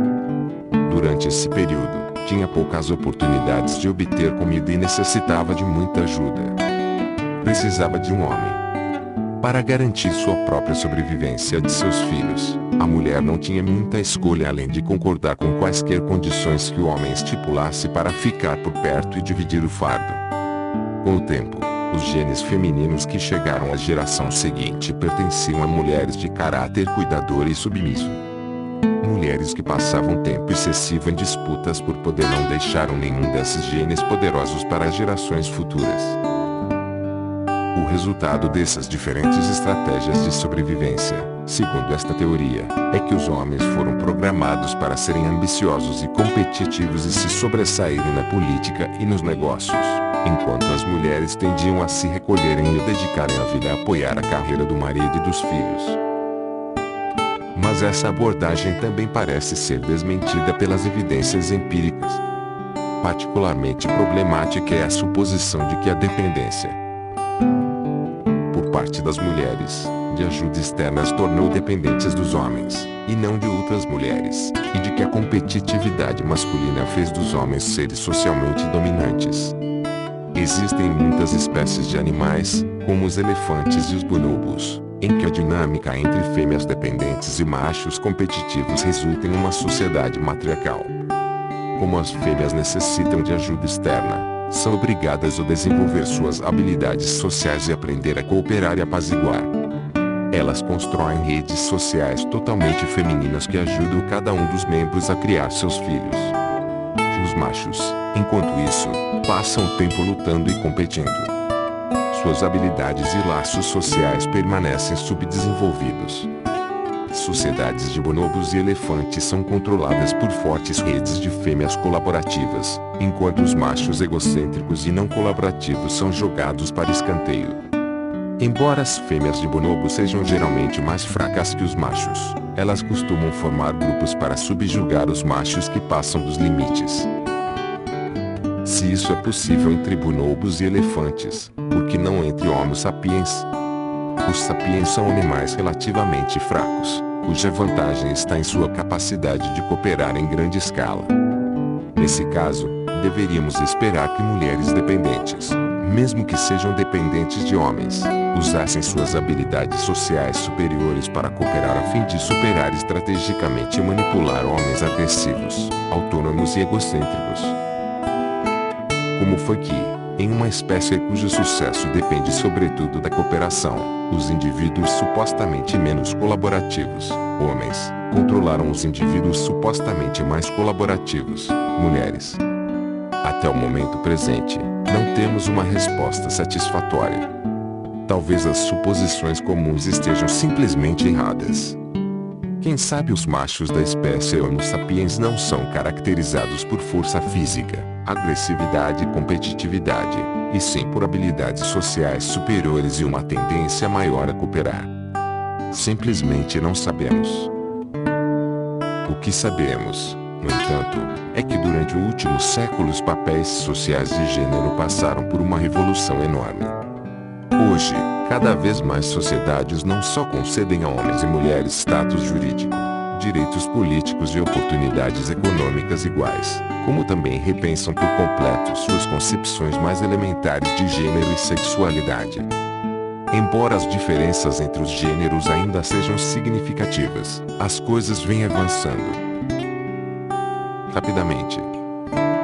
Durante esse período, tinha poucas oportunidades de obter comida e necessitava de muita ajuda. Precisava de um homem. Para garantir sua própria sobrevivência e de seus filhos, a mulher não tinha muita escolha além de concordar com quaisquer condições que o homem estipulasse para ficar por perto e dividir o fardo. Com o tempo, os genes femininos que chegaram à geração seguinte pertenciam a mulheres de caráter cuidador e submisso. Mulheres que passavam tempo excessivo em disputas por poder não deixaram nenhum desses genes poderosos para as gerações futuras. O resultado dessas diferentes estratégias de sobrevivência, segundo esta teoria, é que os homens foram programados para serem ambiciosos e competitivos e se sobressaírem na política e nos negócios, enquanto as mulheres tendiam a se recolherem e dedicarem a vida a apoiar a carreira do marido e dos filhos. Mas essa abordagem também parece ser desmentida pelas evidências empíricas. Particularmente problemática é a suposição de que a dependência por parte das mulheres, de ajuda externa as tornou dependentes dos homens, e não de outras mulheres, e de que a competitividade masculina fez dos homens seres socialmente dominantes. Existem muitas espécies de animais, como os elefantes e os bonobos, em que a dinâmica entre fêmeas dependentes e machos competitivos resulta em uma sociedade matriarcal. Como as fêmeas necessitam de ajuda externa, são obrigadas a desenvolver suas habilidades sociais e aprender a cooperar e apaziguar. Elas constroem redes sociais totalmente femininas que ajudam cada um dos membros a criar seus filhos. Os machos, enquanto isso, passam o tempo lutando e competindo. Suas habilidades e laços sociais permanecem subdesenvolvidos. Sociedades de bonobos e elefantes são controladas por fortes redes de fêmeas colaborativas, enquanto os machos egocêntricos e não colaborativos são jogados para escanteio. Embora as fêmeas de bonobo sejam geralmente mais fracas que os machos, elas costumam formar grupos para subjugar os machos que passam dos limites. Se isso é possível entre bonobos e elefantes, por que não entre Homo sapiens? Os sapiens são animais relativamente fracos, cuja vantagem está em sua capacidade de cooperar em grande escala. Nesse caso, deveríamos esperar que mulheres dependentes, mesmo que sejam dependentes de homens, usassem suas habilidades sociais superiores para cooperar a fim de superar estrategicamente e manipular homens agressivos, autônomos e egocêntricos. Como foi que, em uma espécie cujo sucesso depende sobretudo da cooperação, os indivíduos supostamente menos colaborativos, homens, controlaram os indivíduos supostamente mais colaborativos, mulheres? Até o momento presente, não temos uma resposta satisfatória. Talvez as suposições comuns estejam simplesmente erradas. Quem sabe os machos da espécie Homo sapiens não são caracterizados por força física, agressividade e competitividade, e sim por habilidades sociais superiores e uma tendência maior a cooperar. Simplesmente não sabemos. O que sabemos, no entanto, é que durante o último século os papéis sociais de gênero passaram por uma revolução enorme. Hoje, cada vez mais sociedades não só concedem a homens e mulheres status jurídico, direitos políticos e oportunidades econômicas iguais, como também repensam por completo suas concepções mais elementares de gênero e sexualidade. Embora as diferenças entre os gêneros ainda sejam significativas, as coisas vêm avançando rapidamente.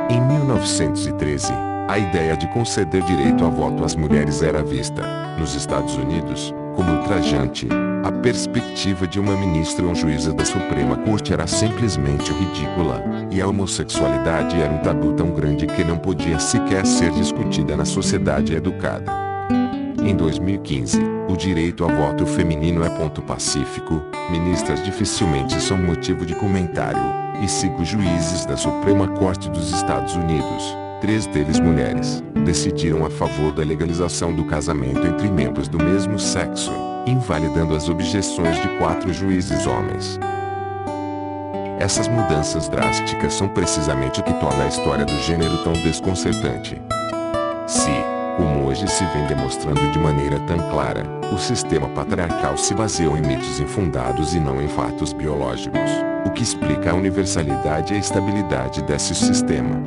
Em 1913, a ideia de conceder direito a voto às mulheres era vista, nos Estados Unidos, como ultrajante. A perspectiva de uma ministra ou juíza da Suprema Corte era simplesmente ridícula, e a homossexualidade era um tabu tão grande que não podia sequer ser discutida na sociedade educada. Em 2015, o direito ao voto feminino é ponto pacífico, ministras dificilmente são motivo de comentário, e 5 juízes da Suprema Corte dos Estados Unidos, 3 deles mulheres, decidiram a favor da legalização do casamento entre membros do mesmo sexo, invalidando as objeções de 4 juízes homens. Essas mudanças drásticas são precisamente o que torna a história do gênero tão desconcertante. Se, como hoje se vem demonstrando de maneira tão clara, o sistema patriarcal se baseou em mitos infundados e não em fatos biológicos, o que explica a universalidade e a estabilidade desse sistema.